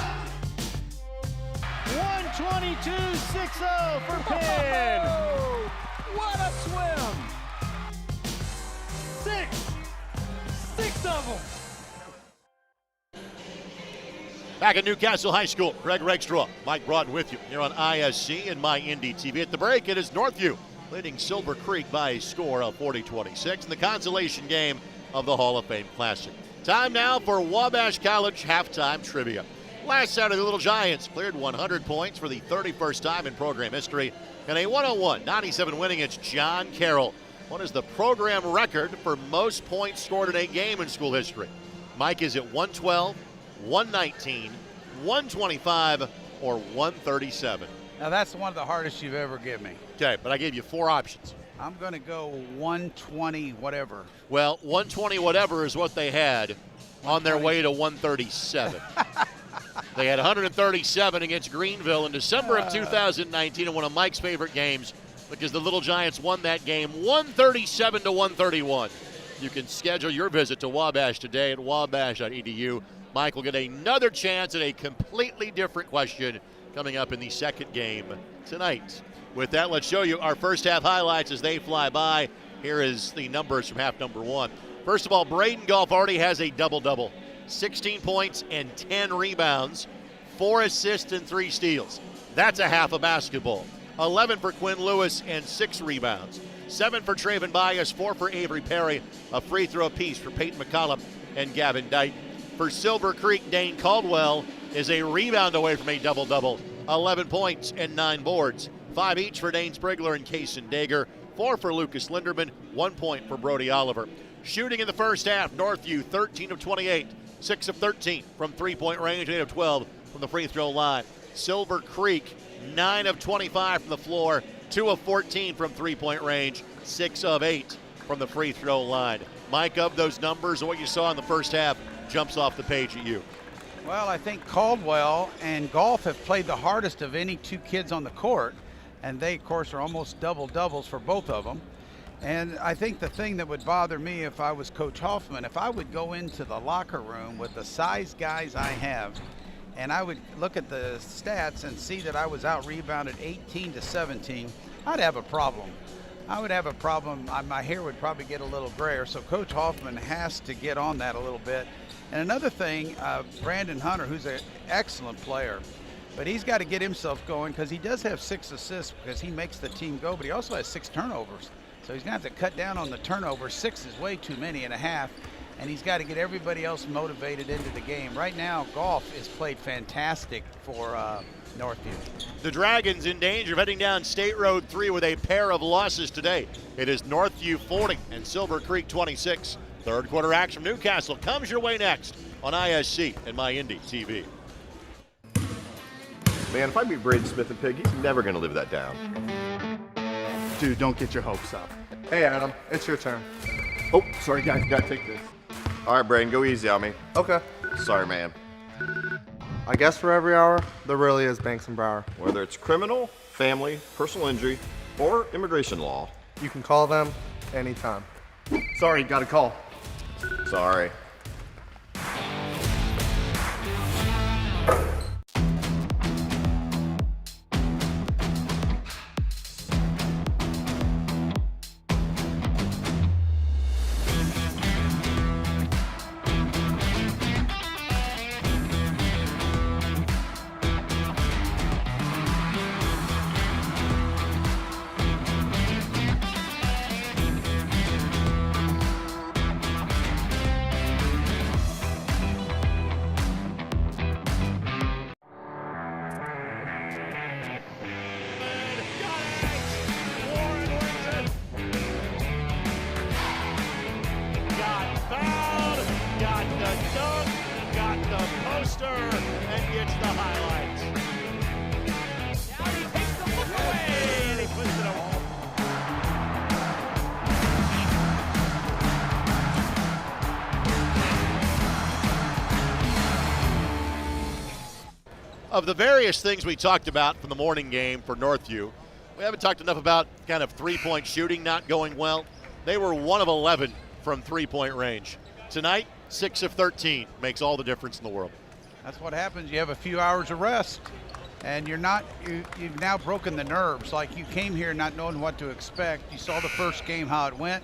122-6-0 for Penn. What a swim. Six of them. Back at Newcastle High School, Greg Rakestraw, Mike Broughton with you here on ISC and MyIndy TV. At the break, it is Northview leading Silver Creek by a score of 40-26 in the consolation game of the Hall of Fame Classic. Time now for Wabash College halftime trivia. Last Saturday, the Little Giants cleared 100 points for the 31st time in program history. And a 101-97 win against John Carroll. What is the program record for most points scored in a game in school history? Mike, is it 112, 119, 125, or 137? Now, that's one of the hardest you've ever given me. Okay, but I gave you 4 options. I'm going to go 120 whatever. Well, 120 whatever is what they had on their way to 137. They had 137 against Greenville in December of 2019 in one of Mike's favorite games, because the Little Giants won that game 137 to 131. You can schedule your visit to Wabash today at wabash.edu. Mike will get another chance at a completely different question coming up in the second game tonight. With that, let's show you our first half highlights as they fly by. Here is the numbers from half number 1. First of all, Braden Goff already has a double-double. 16 points and 10 rebounds, 4 assists and 3 steals. That's a half of basketball. 11 for Quinn Lewis and 6 rebounds. 7 for Traven Bias, 4 for Avery Perry, a free throw apiece for Peyton McCollum and Gavin Dyke. For Silver Creek, Dane Caldwell is a rebound away from a double-double. 11 points and 9 boards. 5 each for Dane Sprigler and Kaysen Dager. 4 for Lucas Linderman, 1 point for Brody Oliver. Shooting in the first half, Northview 13 of 28, 6 of 13 from three-point range, 8 of 12 from the free throw line. Silver Creek 9 of 25 from the floor, 2 of 14 from three-point range, 6 of 8 from the free throw line. Mike, of those numbers and what you saw in the first half jumps off the page at you. Well, I think Caldwell and Goff have played the hardest of any 2 kids on the court, and they, of course, are almost double-doubles for both of them. And I think the thing that would bother me if I was Coach Hoffman, if I would go into the locker room with the size guys I have, and I would look at the stats and see that I was out-rebounded 18 to 17, I'd have a problem. I would have a problem. My hair would probably get a little grayer, so Coach Hoffman has to get on that a little bit. And another thing, Brandon Hunter, who's an excellent player, but he's got to get himself going, because he does have 6 assists because he makes the team go, but he also has 6 turnovers. So he's going to have to cut down on the turnovers. 6 is way too many and a half, and he's got to get everybody else motivated into the game. Right now, Goff is played fantastic for Northview. The Dragons in danger of heading down State Road 3 with a pair of losses today. It is Northview 40 and Silver Creek 26. Third quarter action from Newcastle comes your way next on ISC and MyIndy TV. Man, if I beat Braden Smith and Pig, he's never going to live that down. Dude, don't get your hopes up. Hey, Adam, it's your turn. Oh, sorry, guys, gotta take this. All right, Braden, go easy on me. Okay. Sorry, man. I guess for every hour, there really is Banks and Brower. Whether it's criminal, family, personal injury, or immigration law. You can call them anytime. Sorry, got a call. Sorry. And gets the highlights. Now he takes the look away, and he puts it away. Of the various things we talked about from the morning game for Northview, we haven't talked enough about kind of three-point shooting not going well. They were 1 of 11 from three-point range. Tonight, 6 of 13 makes all the difference in the world. That's what happens. You have a few hours of rest, and you've now broken the nerves. Like, you came here not knowing what to expect. You saw the first game how it went,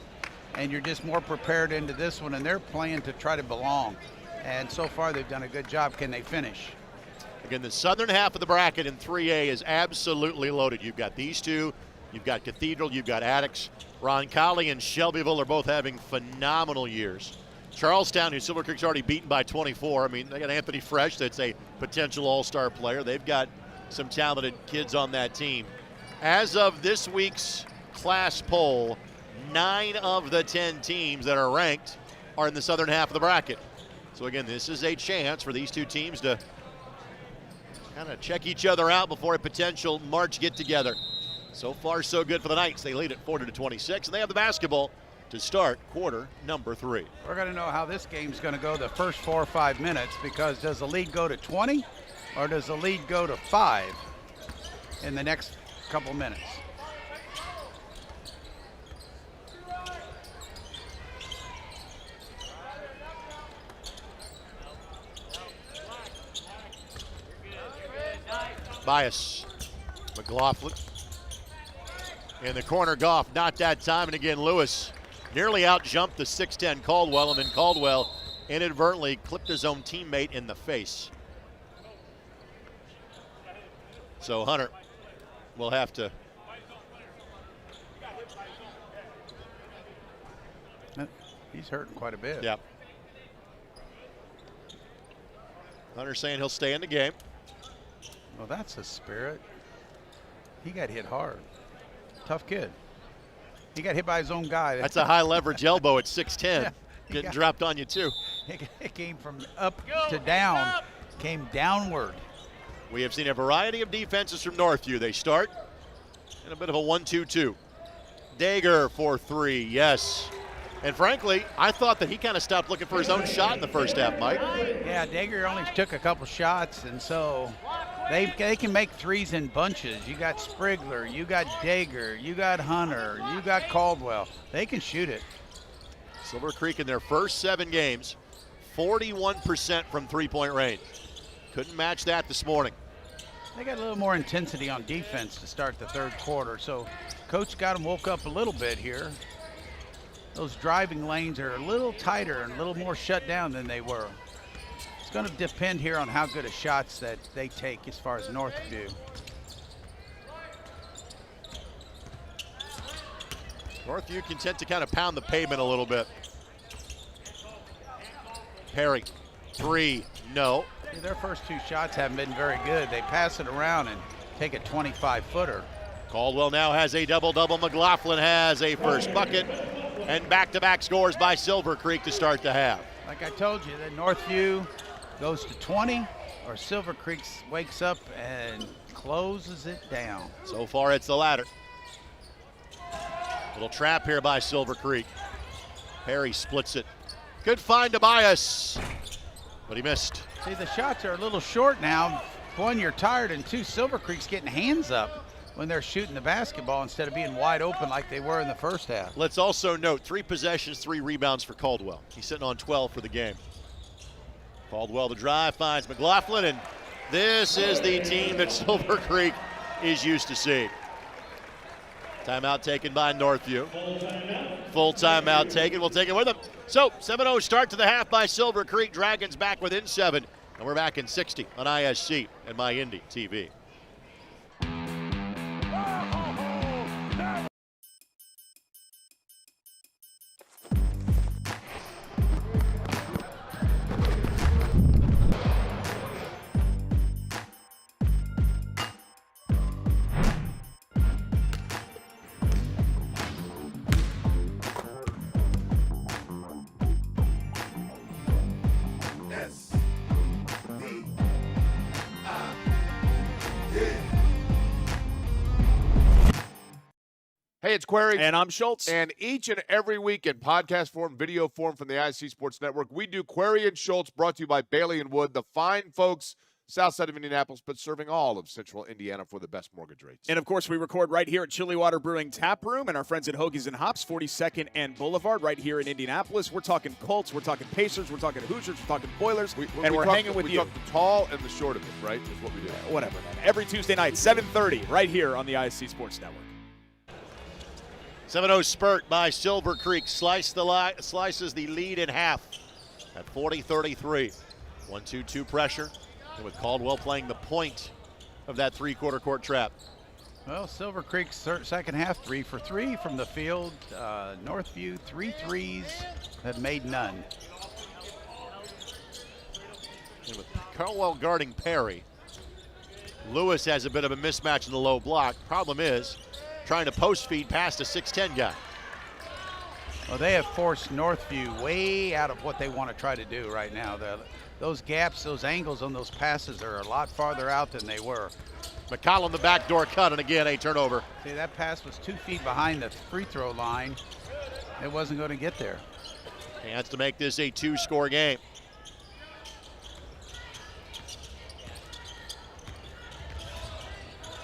and you're just more prepared into this one, and they're playing to try to belong. And so far, they've done a good job. Can they finish? Again, the southern half of the bracket in 3A is absolutely loaded. You've got these two. You've got Cathedral. You've got Attucks. Roncalli and Shelbyville are both having phenomenal years. Charlestown, who Silver Creek's already beaten by 24. I mean, they got Anthony Fresh, that's a potential all-star player. They've got some talented kids on that team. As of this week's class poll, 9 of the 10 teams that are ranked are in the southern half of the bracket. So again, this is a chance for these two teams to kind of check each other out before a potential March get-together. So far, so good for the Knights. They lead at 40-26, and they have the basketball to start quarter number 3. We're going to know how this game's going to go the first 4 or 5 minutes, because does the lead go to 20 or does the lead go to 5 in the next couple minutes? Bias. McLaughlin. In the corner, Goff, not that time. And again, Lewis nearly out-jumped the 6'10 Caldwell, and then Caldwell inadvertently clipped his own teammate in the face. So Hunter will have to. He's hurting quite a bit. Yeah. Hunter saying he'll stay in the game. Well, that's the spirit. He got hit hard. Tough kid. He got hit by his own guy. That's a high leverage elbow at 6'10. Yeah, Getting dropped on you too. It came from up to down, came downward. We have seen a variety of defenses from Northview. They start in a bit of a 1-2-2. Dager for 3, yes. And frankly, I thought that he kind of stopped looking for his own shot in the first half, Mike. Yeah, Dager only took a couple shots, and so they can make threes in bunches. You got Sprigler, you got Dager, you got Hunter, you got Caldwell. They can shoot it. Silver Creek in their first 7 games, 41% from three-point range. Couldn't match that this morning. They got a little more intensity on defense to start the third quarter, so coach got them woke up a little bit here. Those driving lanes are a little tighter and a little more shut down than they were. It's going to depend here on how good of shots that they take as far as Northview. Northview content to kind of pound the pavement a little bit. Perry, 3, no. Their first 2 shots haven't been very good. They pass it around and take a 25-footer. Caldwell now has a double-double. McLaughlin has a first bucket. And back-to-back scores by Silver Creek to start the half. Like I told you, that Northview goes to 20, or Silver Creek wakes up and closes it down. So far, it's the latter. Little trap here by Silver Creek. Perry splits it. Good find to Bias, but he missed. See, the shots are a little short now. 1, you're tired, and 2, Silver Creek's getting hands up when they're shooting the basketball instead of being wide open like they were in the first half. Let's also note 3 possessions, 3 rebounds for Caldwell. He's sitting on 12 for the game. Caldwell, the drive, finds McLaughlin, and this is the team that Silver Creek is used to seeing. Timeout taken by Northview. Full timeout taken. We'll take it with them. So 7-0 start to the half by Silver Creek. Dragons back within 7. And we're back in 60 on ISC and My Indy TV. Hey, it's Query. And I'm Schultz. And each and every week in podcast form, video form from the ISC Sports Network, we do Query and Schultz, brought to you by Bailey and Wood, the fine folks south side of Indianapolis, but serving all of central Indiana for the best mortgage rates. And, of course, we record right here at Chilly Water Brewing Tap Room and our friends at Hoagies and Hops, 42nd and Boulevard, right here in Indianapolis. We're talking Colts, we're talking Pacers, we're talking Hoosiers, we're talking Boilers, and we're hanging with you. We talk the tall and the short of it, right, is what we do. Whatever, man. Every Tuesday night, 7:30, right here on the ISC Sports Network. 7-0 spurt by Silver Creek. Slices the lead in half at 40-33. 1-2-2 pressure. And with Caldwell playing the point of that three-quarter court trap. Well, Silver Creek's second half, 3 for 3 from the field. Northview, 3 threes, have made none. Caldwell guarding Perry. Lewis has a bit of a mismatch in the low block. Problem is, trying to post feed past a 6'10 guy. Well, they have forced Northview way out of what they want to try to do right now. Those gaps, those angles on those passes are a lot farther out than they were. McCollum, the backdoor cut, and again, a turnover. See, that pass was 2 feet behind the free throw line. It wasn't going to get there. Chance to make this a 2-score game.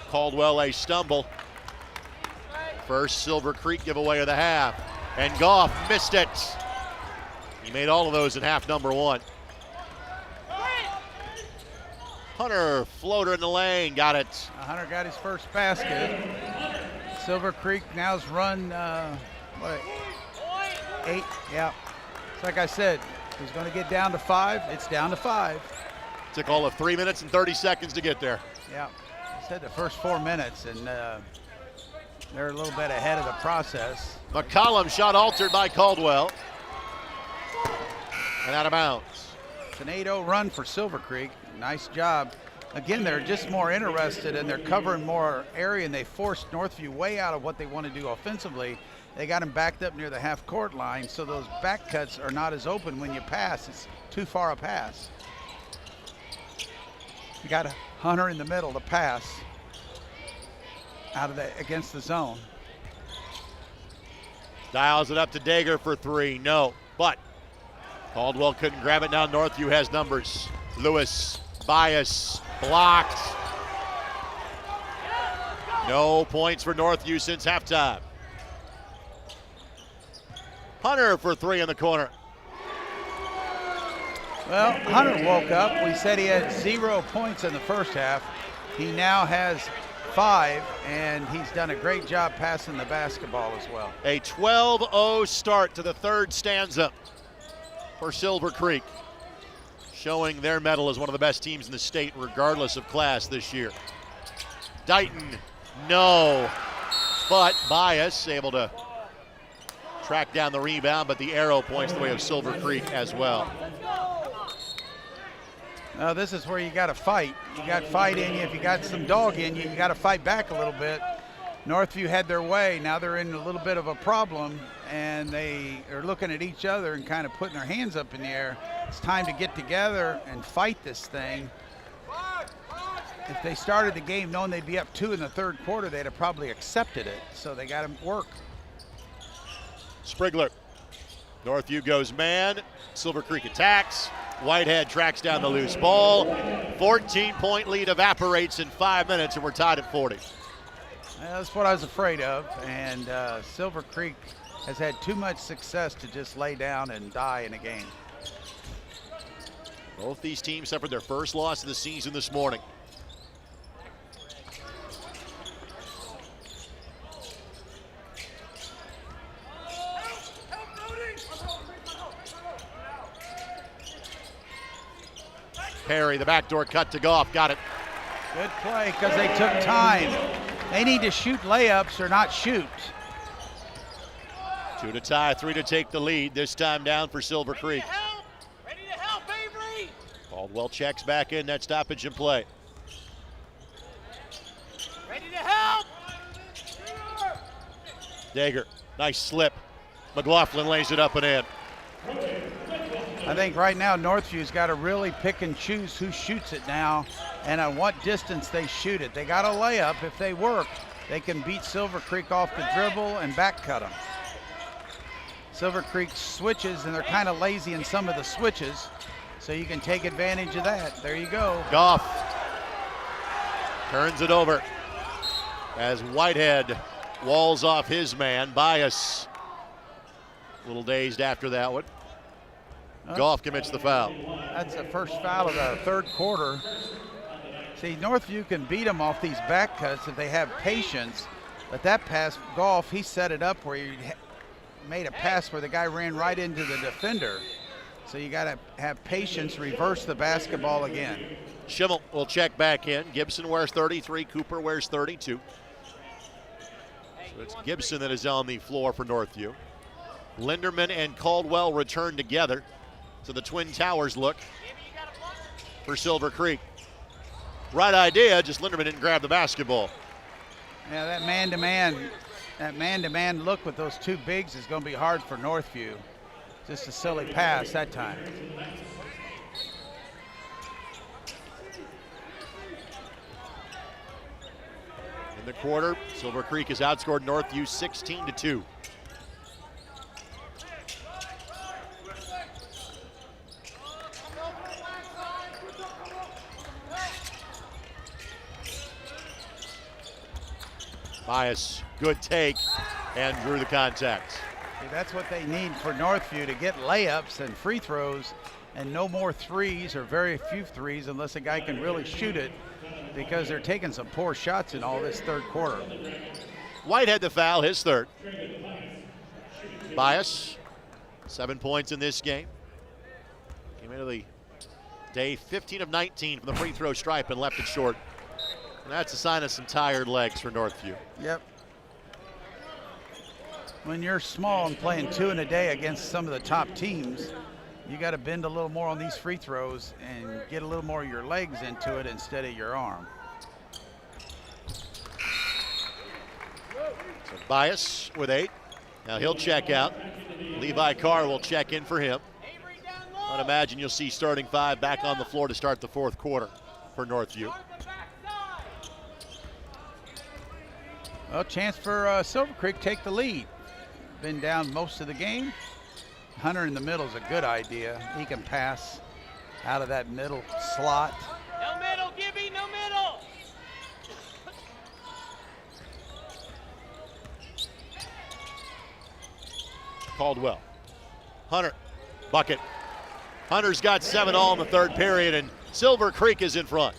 Caldwell a stumble. First Silver Creek giveaway of the half. And Goff missed it. He made all of those in half number 1. Hunter, floater in the lane, got it. Hunter got his first basket. Silver Creek now's run, 8, yeah. It's like I said, he's going to get down to 5. It's down to 5. Took all of 3 minutes and 30 seconds to get there. Yeah, I said the first 4 minutes, and they're a little bit ahead of the process. McCollum shot altered by Caldwell. And out of bounds. It's an 8-0 run for Silver Creek. Nice job. Again, they're just more interested and they're covering more area, and they forced Northview way out of what they want to do offensively. They got him backed up near the half-court line, so those back cuts are not as open when you pass. It's too far a pass. You got a Hunter in the middle to pass out of against the zone. Dials it up to Dager for 3. No, but Caldwell couldn't grab it. Now Northview has numbers. Lewis, bias, blocked. No points for Northview since halftime. Hunter for 3 in the corner. Well, Hunter woke up. We said he had 0 points in the first half. He now has 5, and he's done a great job passing the basketball as well. A 12-0 start to the third stanza for Silver Creek, showing their medal as one of the best teams in the state regardless of class this year. Dighton, no, but Bias able to track down the rebound, but the arrow points the way of Silver Creek as well. Now this is where you got to fight. You got fight in you. If you got some dog in you, you got to fight back a little bit. Northview had their way. Now they're in a little bit of a problem, and they are looking at each other and kind of putting their hands up in the air. It's time to get together and fight this thing. If they started the game knowing they'd be up 2 in the third quarter, they'd have probably accepted it. So they got to work. Sprigler. Northview goes man. Silver Creek attacks. Whitehead tracks down the loose ball. 14-point lead evaporates in 5 minutes, and we're tied at 40. That's what I was afraid of, and Silver Creek has had too much success to just lay down and die in a game. Both these teams suffered their first loss of the season this morning. Perry, the backdoor cut to Goff, got it. Good play because they took time. They need to shoot layups or not shoot. 2 to tie, 3 to take the lead, this time down for Silver Creek. Ready to help, Avery! Caldwell checks back in, that stoppage in play. Ready to help! Dager, nice slip. McLaughlin lays it up and in. I think right now Northview's got to really pick and choose who shoots it now and at what distance they shoot it. They got a layup. If they work, they can beat Silver Creek off the dribble and back cut them. Silver Creek switches, and they're kind of lazy in some of the switches, so you can take advantage of that. There you go. Goff turns it over as Whitehead walls off his man. Bias a little dazed after that one. Goff commits the foul. That's the first foul of the third quarter. See, Northview can beat them off these back cuts if they have patience, but that pass, Goff, he set it up where he made a pass where the guy ran right into the defender. So you got to have patience, reverse the basketball again. Schimmel will check back in. Gibson wears 33, Cooper wears 32. So it's Gibson that is on the floor for Northview. Linderman and Caldwell return together. So the Twin Towers look. for Silver Creek. Right idea, just Linderman didn't grab the basketball. Yeah, that man-to-man look with those two bigs is going to be hard for Northview. Just a silly pass that time. In the quarter, Silver Creek has outscored Northview 16-2. Bias, good take, and drew the contact. See, that's what they need for Northview, to get layups and free throws and no more threes, or very few threes, unless a guy can really shoot it, because they're taking some poor shots in all this third quarter. White had the foul, his third. Bias, 7 points in this game. Came into the day 15 of 19 from the free throw stripe and left it short. And that's a sign of some tired legs for Northview. Yep. When you're small and playing 2 in a day against some of the top teams, you got to bend a little more on these free throws and get a little more of your legs into it instead of your arm. So Bias with 8. Now he'll check out. Levi Carr will check in for him. I'd imagine you'll see starting 5 back on the floor to start the fourth quarter for Northview. Well, chance for Silver Creek take the lead. Been down most of the game. Hunter in the middle is a good idea. He can pass out of that middle slot. No middle, Gibby, no middle. Caldwell. Hunter, bucket. Hunter's got 7 all in the third period, and Silver Creek is in front.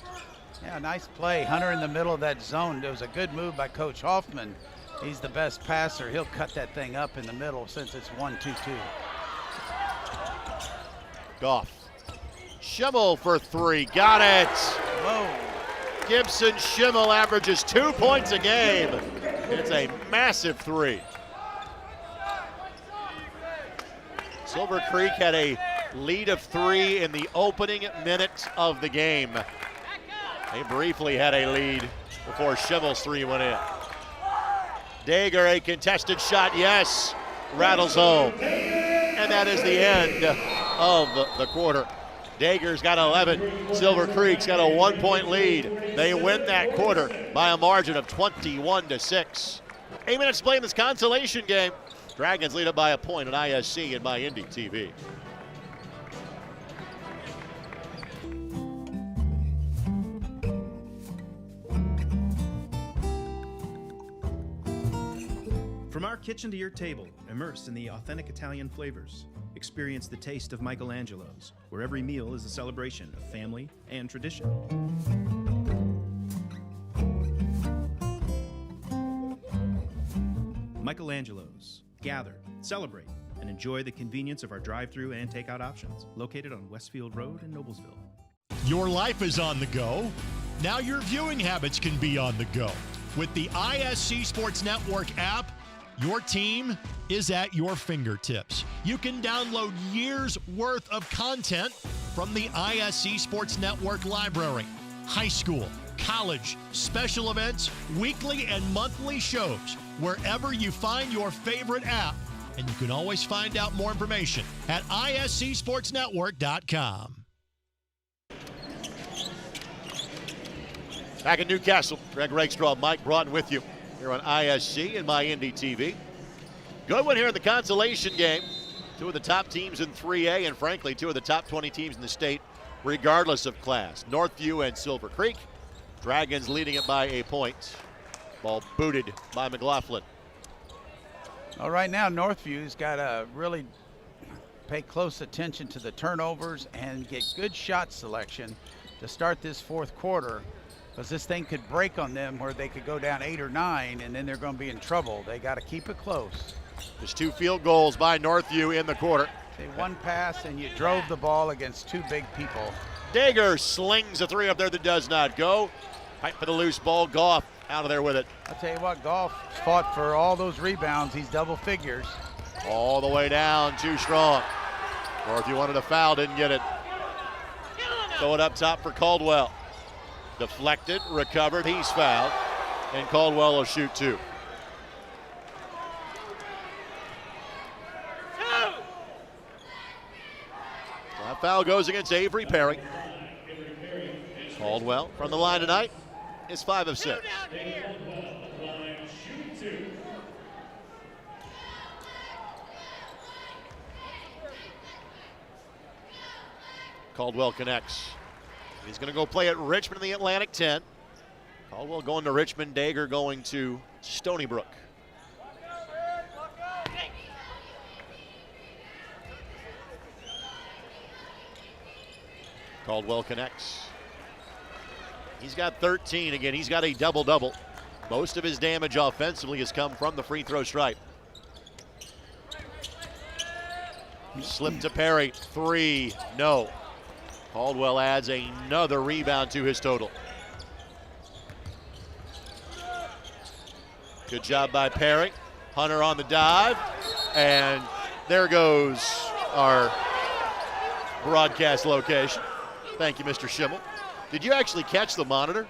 Yeah, nice play. Hunter in the middle of that zone. There was a good move by Coach Hoffman. He's the best passer. He'll cut that thing up in the middle since it's 1-2-2. Goff. Schimmel for 3. Got it. Whoa. Gibson Schimmel averages 2 points a game. It's a massive 3. Silver Creek had a lead of 3 in the opening minute of the game. They briefly had a lead before Schimmel's 3 went in. Dager, a contested shot, yes, rattles home. And that is the end of the quarter. Dager's got 11. Silver Creek's got a 1-point lead. They win that quarter by a margin of 21-6. 8 minutes played in this consolation game. Dragons lead it by a point on ISC and by Indy TV. From our kitchen to your table, immerse in the authentic Italian flavors. Experience the taste of Michelangelo's, where every meal is a celebration of family and tradition. Michelangelo's. Gather, celebrate, and enjoy the convenience of our drive-thru and takeout options, located on Westfield Road in Noblesville. Your life is on the go. Now your viewing habits can be on the go. With the ISC Sports Network app, your team is at your fingertips. You can download years' worth of content from the ISC Sports Network library. High school, college, special events, weekly and monthly shows, wherever you find your favorite app. And you can always find out more information at iscsportsnetwork.com. Back in Newcastle, Greg Rakestraw, Mike Broughton with you here on ISC and my Indy TV. Good one here in the consolation game. 2 of the top teams in 3A, and frankly, 2 of the top 20 teams in the state, regardless of class. Northview and Silver Creek. Dragons leading it by a point. Ball booted by McLaughlin. Well, right now, Northview's got to really pay close attention to the turnovers and get good shot selection to start this fourth quarter, because this thing could break on them where they could go down 8 or 9, and then they're going to be in trouble. They got to keep it close. There's 2 field goals by Northview in the quarter. See, one pass, and you drove the ball against 2 big people. Dager slings a 3 up there that does not go. Fight for the loose ball. Goff out of there with it. I'll tell you what, Goff fought for all those rebounds. He's double figures. All the way down, too strong. Northview wanted a foul, didn't get it. Throw it up top for Caldwell. Deflected, recovered, he's fouled, and Caldwell will shoot 2. That foul goes against Avery Perry. Caldwell from the line tonight is 5 of 6. Caldwell connects. He's going to go play at Richmond in the Atlantic 10. Caldwell going to Richmond, Dager going to Stony Brook. Caldwell connects. He's got 13. Again, he's got a double-double. Most of his damage offensively has come from the free throw stripe. Slip to Perry. 3. No. Caldwell adds another rebound to his total. Good job by Perry. Hunter on the dive. And there goes our broadcast location. Thank you, Mr. Schimmel. Did you actually catch the monitor?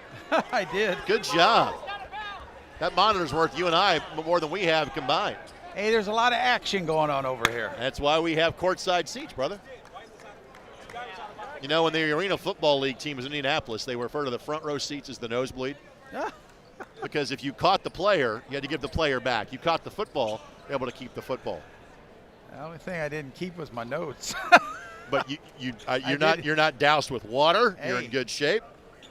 I did. Good job. That monitor's worth you and I more than we have combined. Hey, there's a lot of action going on over here. That's why we have courtside seats, brother. You know, when the Arena Football League team was in Indianapolis, they refer to the front row seats as the nosebleed. Because if you caught the player, you had to give the player back. You caught the football, you're able to keep the football. The only thing I didn't keep was my notes. But you're not doused with water. Hey, you're in good shape.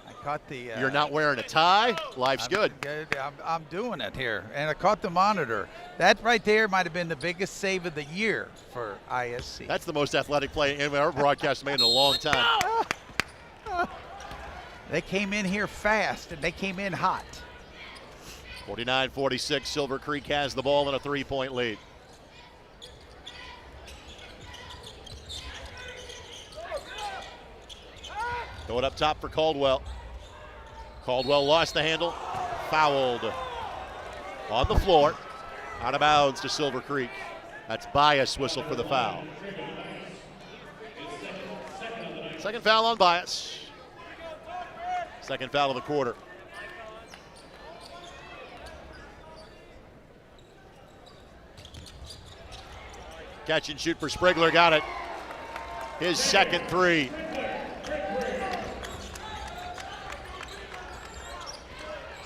I caught the. You're not wearing a tie. Life's good. I'm doing it here, and I caught the monitor. That right there might have been the biggest save of the year for ISC. That's the most athletic play any of our broadcast made in a long time. They came in here fast, and they came in hot. 49-46, Silver Creek has the ball in a 3-point lead. Throw it up top for Caldwell. Caldwell lost the handle, fouled on the floor, out of bounds to Silver Creek. That's Bias whistle for the foul. Second foul on Bias. Second foul of the quarter. Catch and shoot for Sprigler, got it. His second 3.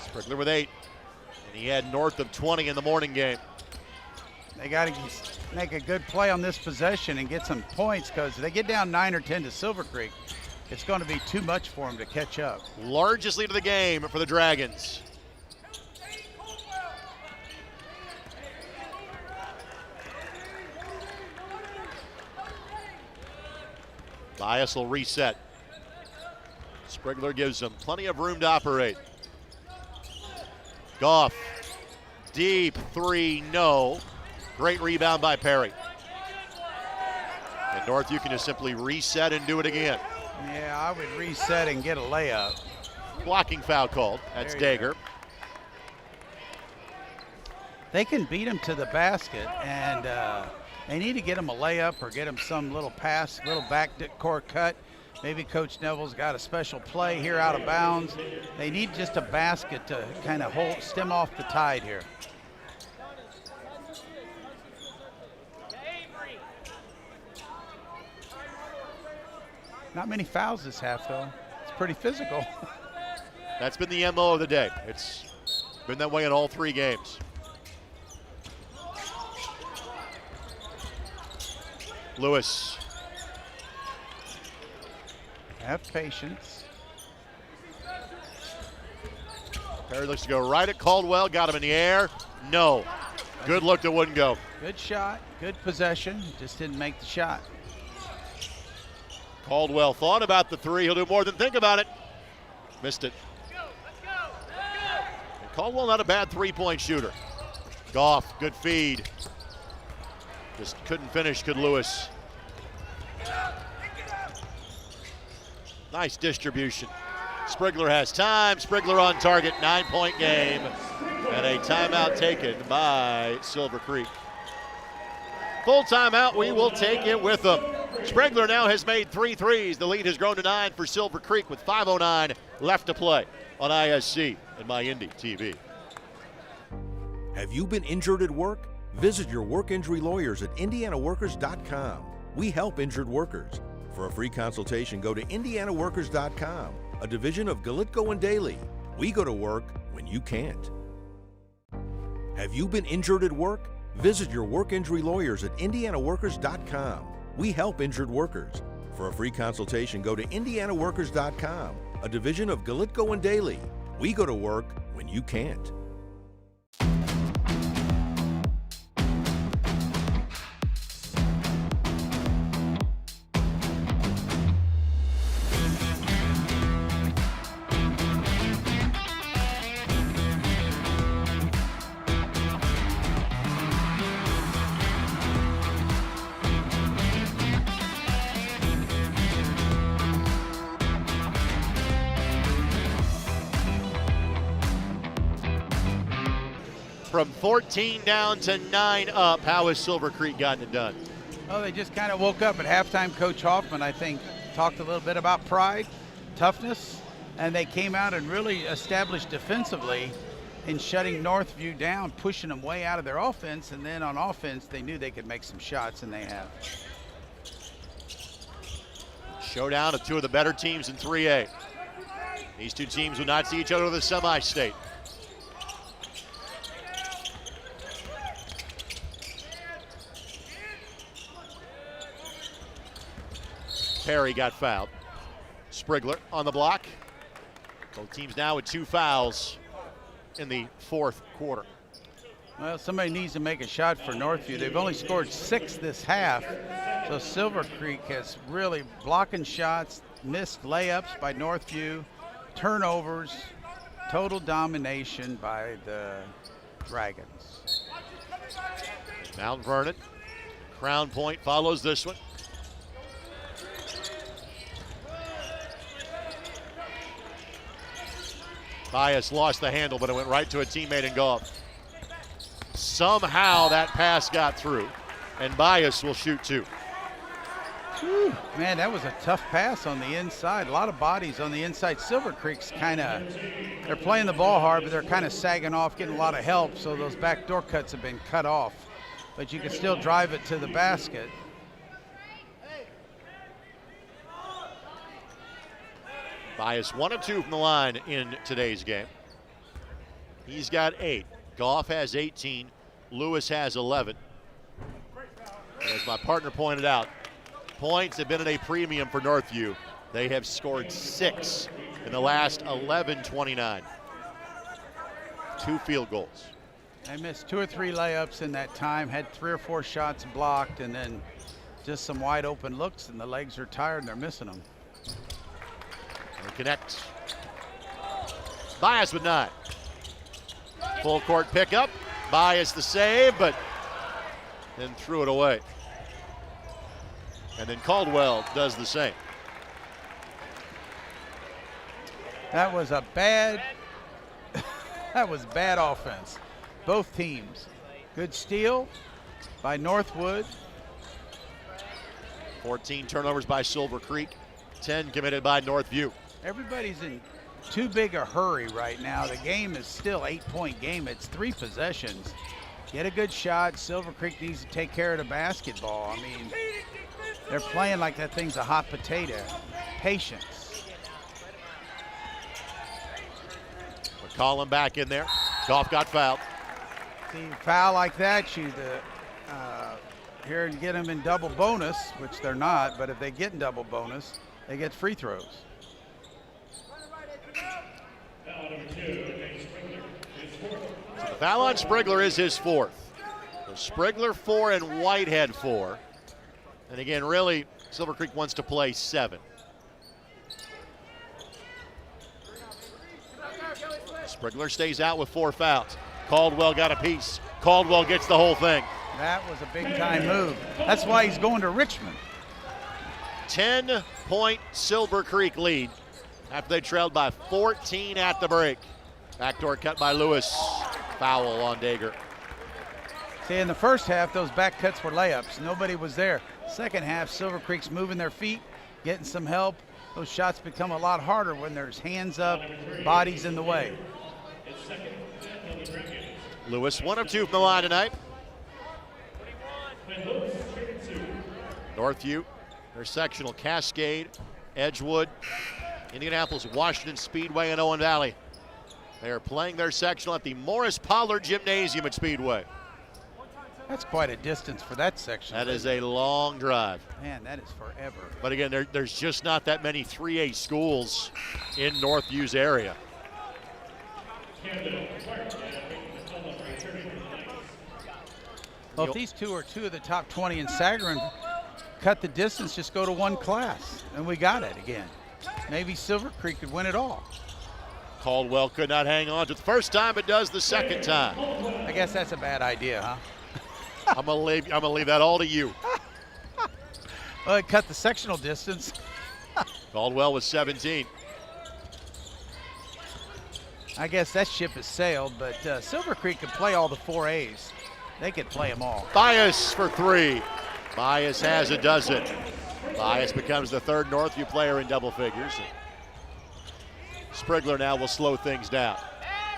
Sprigler with 8, and he had north of 20 in the morning game. They got to make a good play on this possession and get some points, because if they get down 9 or 10 to Silver Creek, it's going to be too much for them to catch up. Largest lead of the game for the Dragons. Bias will reset. Sprigler gives them plenty of room to operate. Goff, deep 3, no. Great rebound by Perry. And North, you can just simply reset and do it again. Yeah, I would reset and get a layup. Blocking foul called. That's Dager. They can beat him to the basket, and they need to get him a layup or get him some little pass, little backcourt cut. Maybe Coach Neville's got a special play here out of bounds. They need just a basket to kind of stem off the tide here. Not many fouls this half, though. It's pretty physical. That's been the MO of the day. It's been that way in all 3 games. Lewis. Have patience. Perry looks to go right at Caldwell. Got him in the air. No. Good look that wouldn't go. Good shot. Good possession. Just didn't make the shot. Caldwell thought about the 3. He'll do more than think about it. Missed it. And Caldwell not a bad 3-point shooter. Goff, good feed. Just couldn't finish, could Lewis. Nice distribution. Sprigler has time. Sprigler on target, 9-point game. And a timeout taken by Silver Creek. Full timeout, we will take it with them. Sprigler now has made 3 threes. The lead has grown to 9 for Silver Creek with 5:09 left to play on ISC and MyIndy TV. Have you been injured at work? Visit your work injury lawyers at indianaworkers.com. We help injured workers. For a free consultation, go to indianaworkers.com, a division of Galitko and Daly. We go to work when you can't. Have you been injured at work? Visit your work injury lawyers at indianaworkers.com. We help injured workers. For a free consultation, go to indianaworkers.com, a division of Galitko and Daly. We go to work when you can't. From 14 down to 9 up, how has Silver Creek gotten it done? Well, they just kind of woke up at halftime. Coach Hoffman, I think, talked a little bit about pride, toughness, and they came out and really established defensively in shutting Northview down, pushing them way out of their offense, and then on offense, they knew they could make some shots, and they have. Showdown of 2 of the better teams in 3A. These 2 teams would not see each other in the semi-state. Perry got fouled. Sprigler on the block. Both teams now with 2 fouls in the 4th quarter. Well, somebody needs to make a shot for Northview. They've only scored 6 this half, so Silver Creek has really blocking shots, missed layups by Northview, turnovers, total domination by the Dragons. Mount Vernon, Crown Point follows this one. Bias lost the handle, but it went right to a teammate in golf. Somehow that pass got through, and Bias will shoot 2. Whew, man, that was a tough pass on the inside. A lot of bodies on the inside. Silver Creek's they're playing the ball hard, but they're kind of sagging off, getting a lot of help, so those backdoor cuts have been cut off. But you can still drive it to the basket. Bias 1 of 2 from the line in today's game. He's got 8. Goff has 18. Lewis has 11. And as my partner pointed out, points have been at a premium for Northview. They have scored 6 in the last 11:29. 2 field goals. They missed 2 or 3 layups in that time, had 3 or 4 shots blocked, and then just some wide open looks, and the legs are tired and they're missing them. They connect. Bias with 9. Full court pickup. Bias the save, but then threw it away. And then Caldwell does the same. That was a bad, that was bad offense. Both teams. Good steal by Northwood. 14 turnovers by Silver Creek. 10 committed by Northview. Everybody's in too big a hurry right now. The game is still 8-point game. It's 3 possessions. Get a good shot. Silver Creek needs to take care of the basketball. I mean, they're playing like that thing's a hot potato. Patience. McCollum back in there. Goff got fouled. See, foul like that, you here and get them in double bonus, which they're not, but if they get in double bonus, they get free throws. So the foul on Sprigler is his 4th. So Sprigler 4 and Whitehead 4. And again, really, Silver Creek wants to play 7. Sprigler stays out with 4 fouls. Caldwell got a piece. Caldwell gets the whole thing. That was a big-time move. That's why he's going to Richmond. 10-point Silver Creek lead after they trailed by 14 at the break. Backdoor cut by Lewis. Foul on Dager. See, in the first half, those back cuts were layups. Nobody was there. Second half, Silver Creek's moving their feet, getting some help. Those shots become a lot harder when there's hands up, bodies in the way. Lewis, 1 of 2 from the line tonight. Northview, their sectional, Cascade, Edgewood, Indianapolis, Washington Speedway, and Owen Valley. They are playing their sectional at the Morris Pollard Gymnasium at Speedway. That's quite a distance for that section. That is a long drive. Man, that is forever. But again, there's just not that many 3A schools in Northview's area. Well, if these two are 2 of the top 20 in Sagarin, cut the distance, just go to one class, and we got it again. Maybe Silver Creek could win it all. Caldwell could not hang on to it the first time, but does the second time. I guess that's a bad idea, huh? I'm gonna leave that all to you. Well, it cut the sectional distance. Caldwell was 17. I guess that ship has sailed, but Silver Creek could play all the 4As. They could play them all. Bias for 3. Bias has a dozen. Bias becomes the 3rd Northview player in double figures. Sprigler now will slow things down.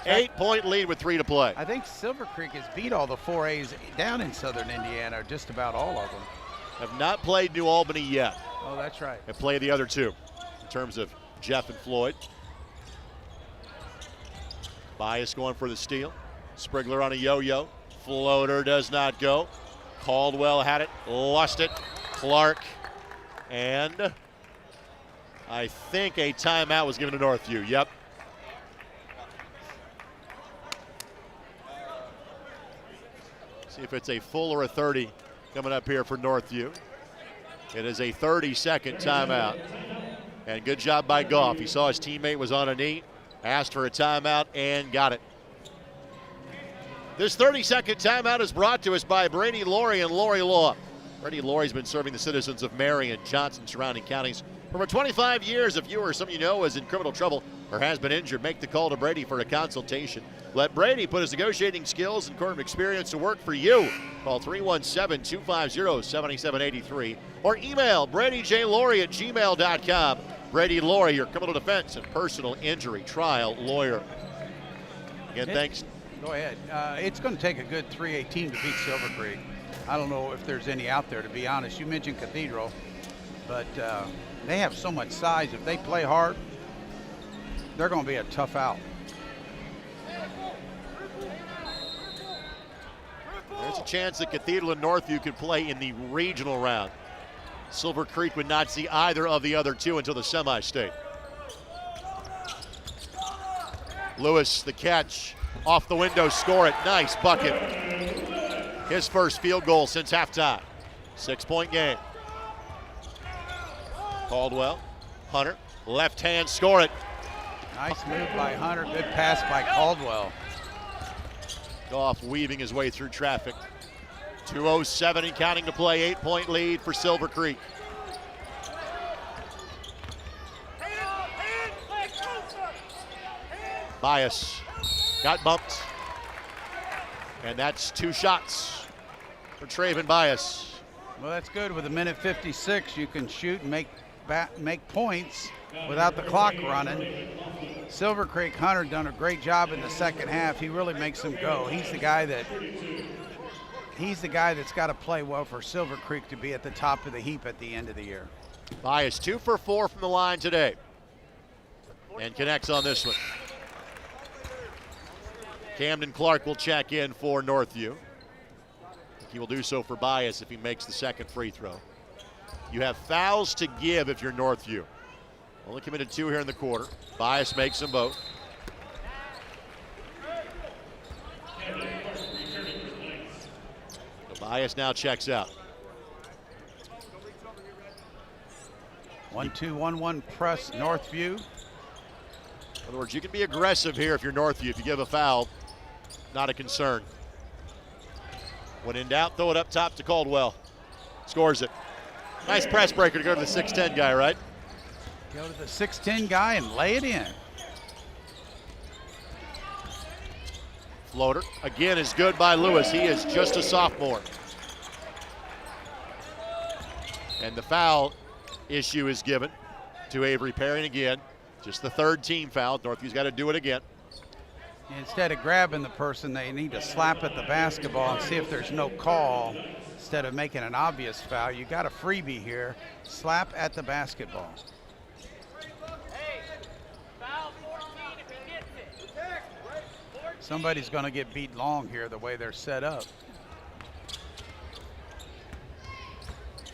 8-point lead with 3 to play. I think Silver Creek has beat all the 4As down in southern Indiana, just about all of them. Have not played New Albany yet. Oh, that's right. Have played the other 2 in terms of Jeff and Floyd. Bias going for the steal. Sprigler on a yo-yo. Floater does not go. Caldwell had it, lost it. Clark, and I think a timeout was given to Northview. Yep. See if it's a full or a 30 coming up here for Northview. It is a 30-second timeout. And good job by Goff. He saw his teammate was on a knee, asked for a timeout, and got it. This 30-second timeout is brought to us by Brady Laurie and Laurie Law. Brady Laurie's been serving the citizens of Marion, Johnson, surrounding counties for over 25 years. If you or someone you know is in criminal trouble or has been injured, make the call to Brady for a consultation. Let Brady put his negotiating skills and courtroom experience to work for you. Call 317-250-7783 or email BradyJLaurie@gmail.com. Brady Laurie, your criminal defense and personal injury trial lawyer. Again, thanks. Go ahead. It's going to take a good 3A team to beat Silver Creek. I don't know if there's any out there, to be honest. You mentioned Cathedral, but they have so much size. If they play hard, they're going to be a tough out. There's a chance that Cathedral and Northview could play in the regional round. Silver Creek would not see either of the other 2 until the semi-state. Lewis, the catch. Off the window, score it. Nice bucket. His first field goal since halftime. 6-point game. Caldwell, Hunter, left hand, score it. Nice move by Hunter, good pass by Caldwell. Goff weaving his way through traffic. 2:07 and counting to play, 8-point lead for Silver Creek. Bias got bumped. And that's 2 shots for Traven Bias. Well, that's good. With 1:56, you can shoot and make points without the clock running. Silver Creek Hunter done a great job in the second half. He really makes them go. He's the guy that's got to play well for Silver Creek to be at the top of the heap at the end of the year. Bias 2 for 4 from the line today. And connects on this one. Camden Clark will check in for Northview. He will do so for Bias if he makes the second free throw. You have fouls to give if you're Northview. Only committed 2 here in the quarter. Bias makes them both. So Bias now checks out. 1-2-1-1 press Northview. In other words, you can be aggressive here if you're Northview. If you give a foul, not a concern. When in doubt, throw it up top to Caldwell. Scores it. Nice press breaker to go to the 6'10 guy, right? Go to the 6'10 guy and lay it in. Floater, again, is good by Lewis. He is just a sophomore. And the foul issue is given to Avery Perry again. Just the third team foul. Northview's got to do it again. Instead of grabbing the person, they need to slap at the basketball and see if there's no call. Instead of making an obvious foul, you got a freebie here. Slap at the basketball. Somebody's going to get beat long here the way they're set up.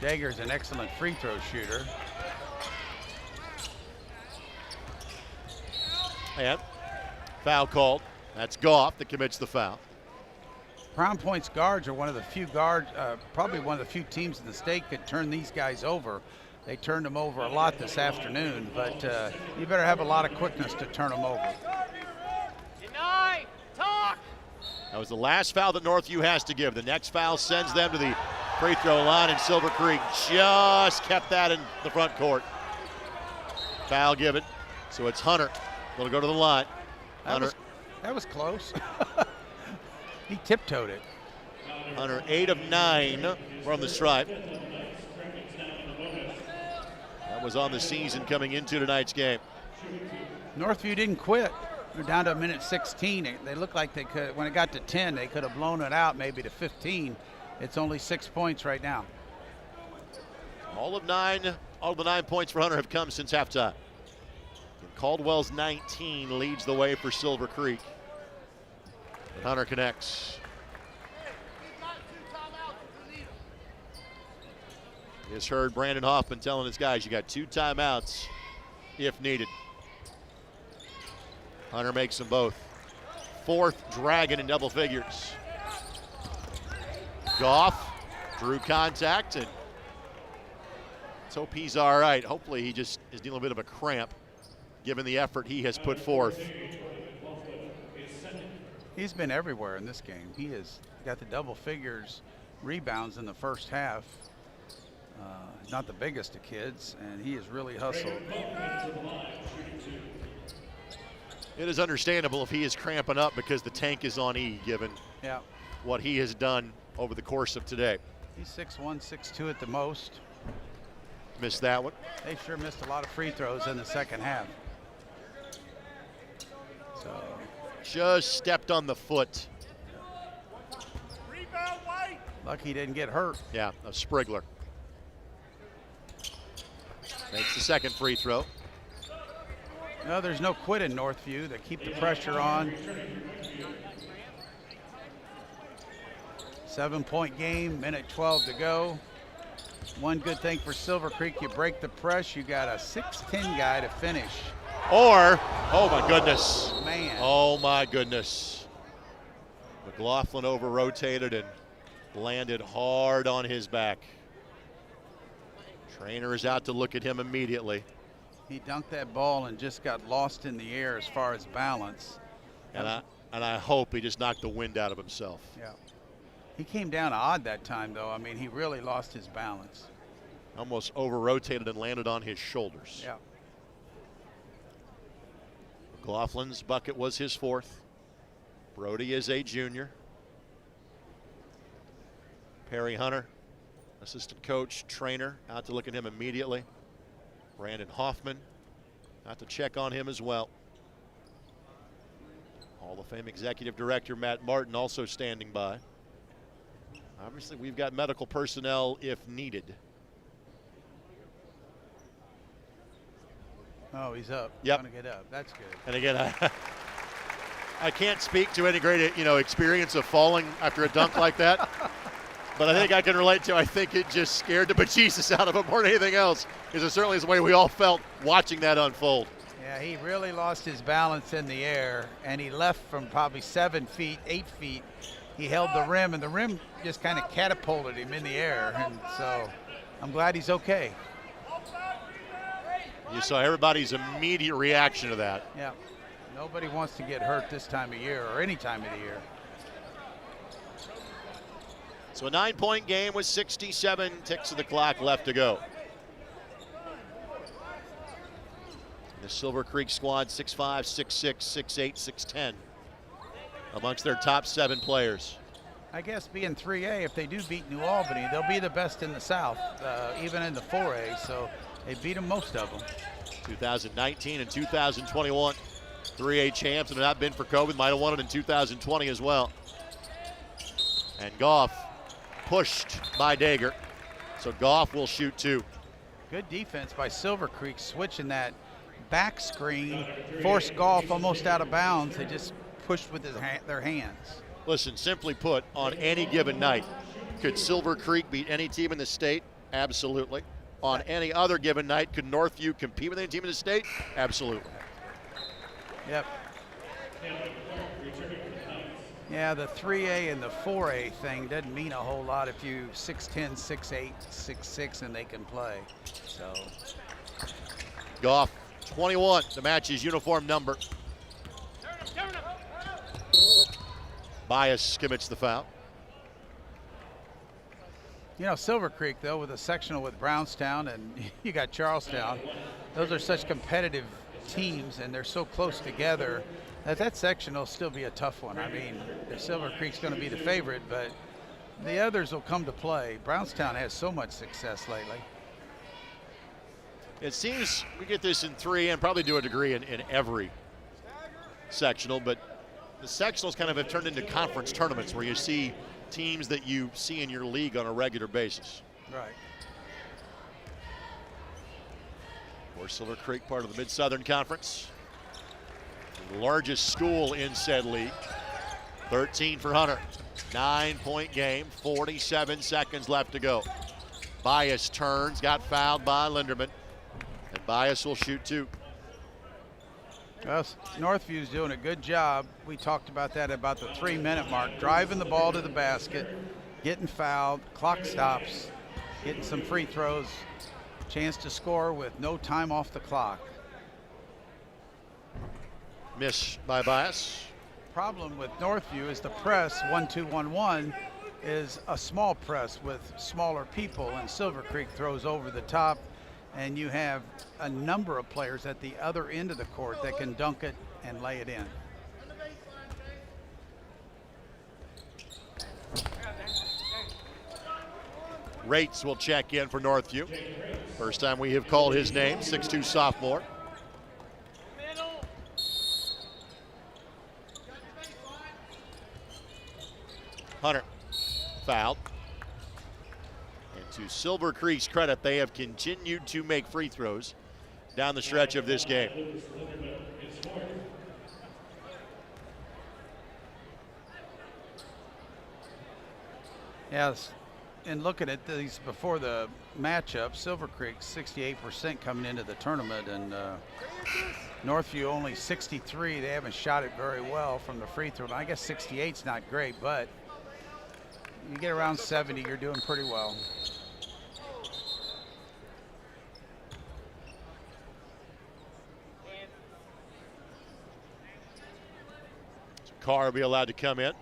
Dager's an excellent free throw shooter. And foul called. That's Goff that commits the foul. Crown Point's guards are one of the few guards, probably one of the few teams in the state could turn these guys over. They turned them over a lot this afternoon, but you better have a lot of quickness to turn them over. That was the last foul that Northview has to give. The next foul sends them to the free throw line, and Silver Creek just kept that in the front court. Foul given, so it's Hunter. Will go to the line. Hunter. That was close. He tiptoed it. Hunter 8 of 9 from the stripe. That was on the season coming into tonight's game. Northview didn't quit. They're down to a minute 16. They looked like they could, when it got to 10, they could have blown it out maybe to 15. It's only 6 points right now. All the 9 points for Hunter have come since halftime. And Caldwell's 19 leads the way for Silver Creek. But Hunter connects. You just heard Brandon Hoffman telling his guys, you got 2 timeouts if needed. Hunter makes them both. 4th dragon in double figures. Goff drew contact, and let's hope he's all right. Hopefully he just is dealing with a bit of a cramp given the effort he has put forth. He's been everywhere in this game. He has got the double figures rebounds in the first half. Not the biggest of kids, and he has really hustled. It is understandable if he is cramping up because the tank is on E, given what he has done over the course of today. He's 6'1", 6'2" at the most. Missed that one. They sure missed a lot of free throws in the second half. So just stepped on the foot. Lucky he didn't get hurt. Yeah, a Sprigler. Makes the second free throw. No, there's no quit in Northview. They keep the pressure on. 7-point game, minute 12 to go. One good thing for Silver Creek, you break the press, you got a 6'10" guy to finish. Or, oh my goodness. Man. Oh my goodness. McLaughlin over-rotated and landed hard on his back. Trainer is out to look at him immediately. He dunked that ball and just got lost in the air as far as balance. And I hope he just knocked the wind out of himself. Yeah. He came down odd that time, though. I mean, he really lost his balance. Almost over-rotated and landed on his shoulders. Yeah. McLaughlin's bucket was his 4th. Brody is a junior. Perry Hunter, assistant coach, trainer, out to look at him immediately. Brandon Hoffman out to check on him as well. Hall of Fame executive director Matt Martin also standing by. Obviously, we've got medical personnel if needed. Oh, he's up. Yep. Gonna get up. That's good. And again, I can't speak to any great, experience of falling after a dunk like that. But I think I can relate to, I think it just scared the bejesus out of him more than anything else, because it certainly is the way we all felt watching that unfold. Yeah, he really lost his balance in the air, and he left from probably 7 feet, 8 feet. He held the rim, and the rim just kind of catapulted him in the air, and so I'm glad he's okay. You saw everybody's immediate reaction to that. Yeah, nobody wants to get hurt this time of year or any time of the year. So a 9-point game with 67 ticks of the clock left to go. The Silver Creek squad 6'5", 6'6", 6'8", 6'10", amongst their top 7 players. I guess being 3A, if they do beat New Albany, they'll be the best in the South, even in the 4A. So they beat them, most of them. 2019 and 2021, 3A champs, and if it had not been for COVID, might have won it in 2020 as well. And Goff pushed by Dager, so Goff will shoot 2. Good defense by Silver Creek, switching that back screen, forced Goff almost out of bounds. They just pushed with their hands. Listen, simply put, on any given night, could Silver Creek beat any team in the state? Absolutely. On any other given night, could Northview compete with any team in the state? Absolutely. Yep. Yeah, the 3A and the 4A thing doesn't mean a whole lot if you 6'10", 6'8", 6'6", and they can play. So. Goff, 21, the match's uniform number. Bias commits the foul. You know, Silver Creek, though, with a sectional with Brownstown and you got Charlestown, those are such competitive teams and they're so close together that sectional will still be a tough one. I mean, Silver Creek's going to be the favorite, but the others will come to play. Brownstown has so much success lately. It seems we get this in 3 and probably to a degree in every sectional, but the sectionals kind of have turned into conference tournaments where you see teams that you see in your league on a regular basis. Right. Of course, Silver Creek, part of the Mid-Southern Conference. The largest school in said league. 13 for Hunter. 9-point game, 47 seconds left to go. Bias turns, got fouled by Linderman, and Bias will shoot 2. Well, Northview's doing a good job. We talked about that about the 3-minute mark, driving the ball to the basket, getting fouled, clock stops, getting some free throws, chance to score with no time off the clock. Miss by Bias. Problem with Northview is the press 1-2-1-1 is a small press with smaller people, and Silver Creek throws over the top, and you have a number of players at the other end of the court that can dunk it and lay it in. Rates will check in for Northview. First time we have called his name, 6'2" sophomore. Hunter fouled. And to Silver Creek's credit, they have continued to make free throws down the stretch of this game. Yes, and looking at these before the matchup, Silver Creek 68% coming into the tournament, and Northview only 63. They haven't shot it very well from the free throw. I guess 68's not great, but you get around 70, you're doing pretty well. Carr will be allowed to come in.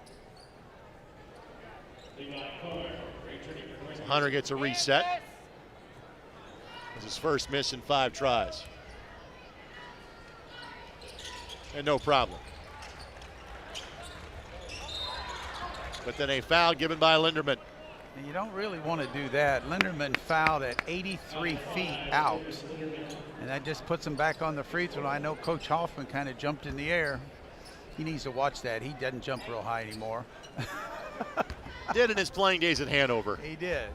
Hunter gets a reset. It's his first miss in 5 tries. And no problem. But then a foul given by Linderman. And you don't really want to do that. Linderman fouled at 83 feet out. And that just puts him back on the free throw line. I know Coach Hoffman kind of jumped in the air. He needs to watch that. He doesn't jump real high anymore. Did in his playing days at Hanover. He did.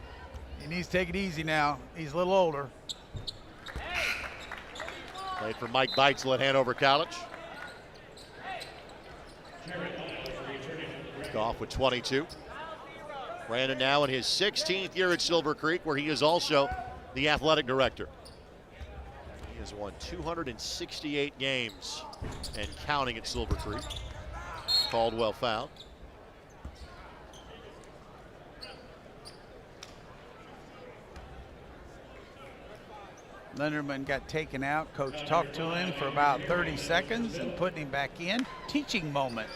He needs to take it easy now. He's a little older. Played for Mike Beitzel at Hanover College. Goff with 22. Brandon now in his 16th year at Silver Creek, where he is also the athletic director. He has won 268 games and counting at Silver Creek. Caldwell fouled. Linderman got taken out. Coach talked to him for about 30 seconds and putting him back in. Teaching moment.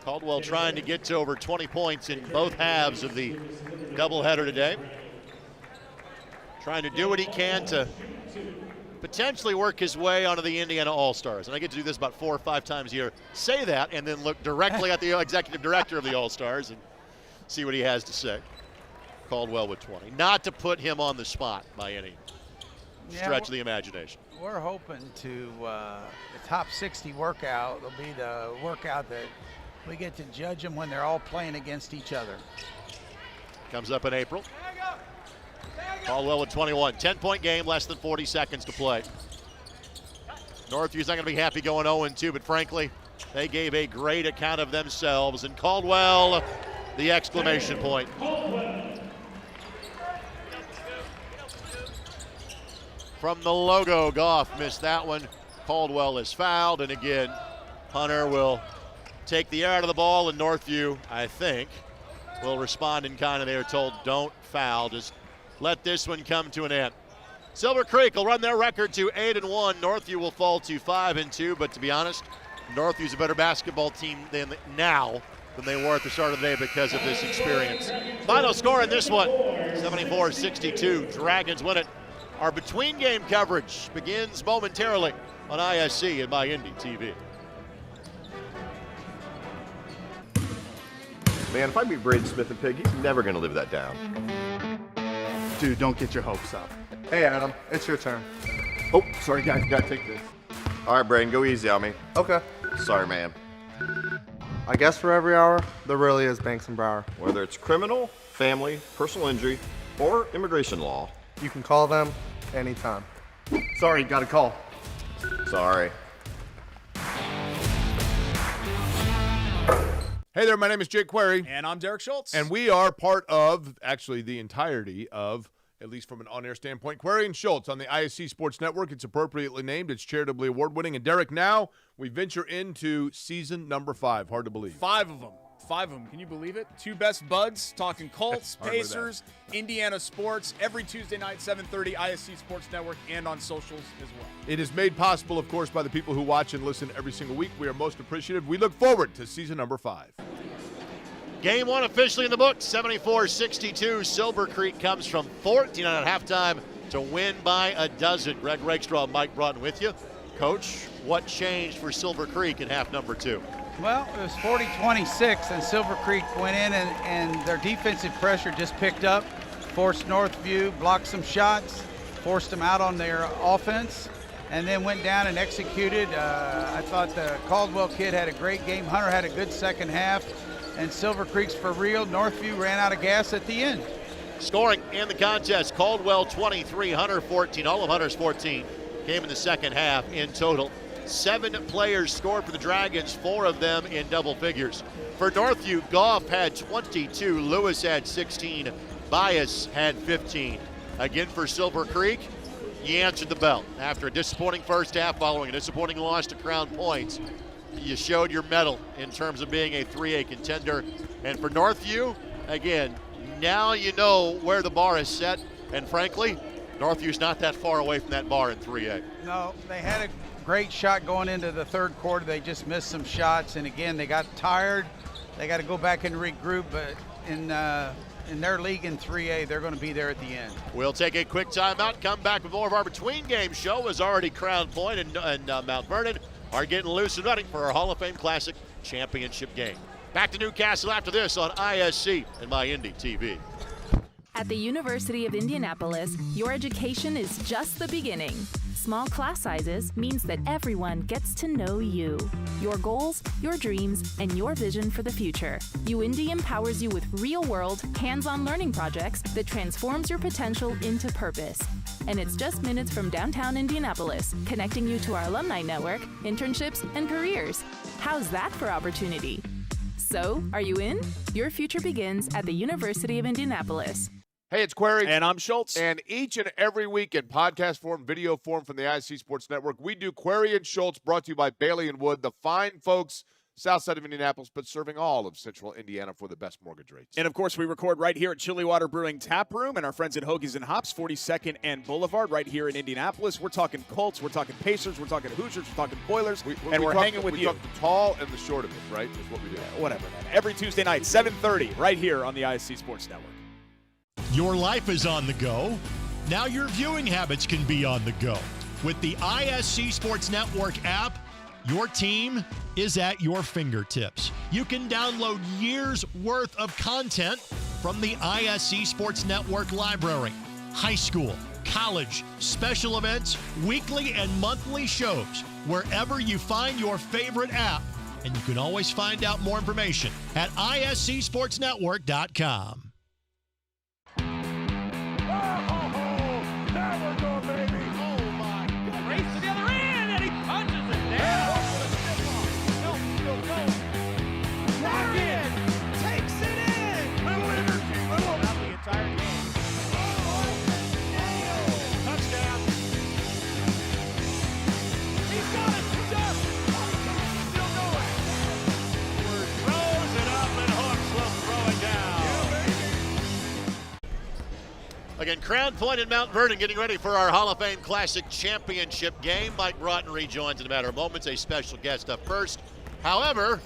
Caldwell trying to get to over 20 points in both halves of the doubleheader today. Trying to do what he can to potentially work his way onto the Indiana All-Stars. And I get to do this about 4 or 5 times a year. Say that and then look directly at the executive director of the All-Stars and see what he has to say. Caldwell with 20. Not to put him on the spot by any stretch of the imagination. We're hoping to, the top 60 workout will be the workout that we get to judge them when they're all playing against each other. Comes up in April. Caldwell with 21. 10-point game, less than 40 seconds to play. Northview's not going to be happy going 0-2, but frankly, they gave a great account of themselves. And Caldwell, the exclamation point. From the logo, Goff missed that one. Caldwell is fouled, and again, Hunter will take the air out of the ball, and Northview, I think, will respond in kind, and they are told, don't foul, just let this one come to an end. Silver Creek will run their record to 8-1. Northview will fall to 5-2, but to be honest, Northview's a better basketball team than they were at the start of the day because of this experience. Final score in this one, 74-62. Dragons win it. Our between game coverage begins momentarily on ISC and My Indy TV. Man, if I beat Braden Smith and Pig, he's never going to live that down. Dude, don't get your hopes up. Hey, Adam, it's your turn. Oh, sorry, guys, gotta take this. All right, Braden, go easy on me. Okay. Sorry, man. I guess for every hour, there really is Banks and Brower. Whether it's criminal, family, personal injury, or immigration law. You can call them anytime. Sorry, got a call. Sorry. Hey there, my name is Jake Query. And I'm Derek Schultz. And we are part of, actually, the entirety of, at least from an on-air standpoint, Query and Schultz on the ISC Sports Network. It's appropriately named. It's charitably award-winning. And Derek, now we venture into season number 5. Hard to believe. 5 of them. 5 of them. Can you believe it? 2 best buds talking Colts, Pacers, Indiana sports every Tuesday night, 7:30, ISC Sports Network, and on socials as well. It is made possible, of course, by the people who watch and listen every single week. We are most appreciative. We look forward to season number 5. Game 1 officially in the books, 74-62. Silver Creek comes from 14 at halftime to win by a dozen. Greg Rakestraw, Mike Broughton with you. Coach, what changed for Silver Creek in half number 2? Well, it was 40-26, and Silver Creek went in, and their defensive pressure just picked up, forced Northview, blocked some shots, forced them out on their offense, and then went down and executed. I thought the Caldwell kid had a great game. Hunter had a good second half, and Silver Creek's for real. Northview ran out of gas at the end. Scoring in the contest, Caldwell 23, Hunter 14. All of Hunter's 14 came in the second half in total. 7 players scored for the Dragons, 4 of them in double figures. For Northview, Goff had 22, Lewis had 16, Bias had 15. Again for Silver Creek, you answered the bell. After a disappointing first half following a disappointing loss to Crown Points, you showed your mettle in terms of being a 3A contender. And for Northview, again, now you know where the bar is set, and frankly, Northview's not that far away from that bar in 3A. No, they had a great shot going into the third quarter. They just missed some shots, and again, they got tired. They got to go back and regroup, but in their league in 3A, they're going to be there at the end. We'll take a quick timeout, come back with more of our between game show as already Crown Point and Mount Vernon are getting loose and running for our Hall of Fame Classic championship game. Back to Newcastle after this on ISC and My Indy TV. At the University of Indianapolis, your education is just the beginning. Small class sizes means that everyone gets to know you, your goals, your dreams, and your vision for the future. UIndy empowers you with real-world, hands-on learning projects that transforms your potential into purpose. And it's just minutes from downtown Indianapolis, connecting you to our alumni network, internships, and careers. How's that for opportunity? So, are you in? Your future begins at the University of Indianapolis. Hey, it's Query. And I'm Schultz. And each and every week in podcast form, video form from the ISC Sports Network, we do Query and Schultz, brought to you by Bailey & Wood, the fine folks south side of Indianapolis, but serving all of central Indiana for the best mortgage rates. And, of course, we record right here at Chilly Water Brewing Tap Room and our friends at Hoagies and Hops, 42nd and Boulevard, right here in Indianapolis. We're talking Colts, we're talking Pacers, we're talking Hoosiers, we're talking Boilers, and we're hanging with you. We talk the tall and the short of it, right, is what we do. Whatever, man. Every Tuesday night, 7:30, right here on the ISC Sports Network. Your life is on the go. Now your viewing habits can be on the go. With the ISC Sports Network app, your team is at your fingertips. You can download years' worth of content from the ISC Sports Network library. High school, college, special events, weekly and monthly shows, wherever you find your favorite app. And you can always find out more information at iscsportsnetwork.com. Again, Crown Point and Mount Vernon getting ready for our Hall of Fame Classic Championship game. Mike Broughton rejoins in a matter of moments, a special guest up first. However,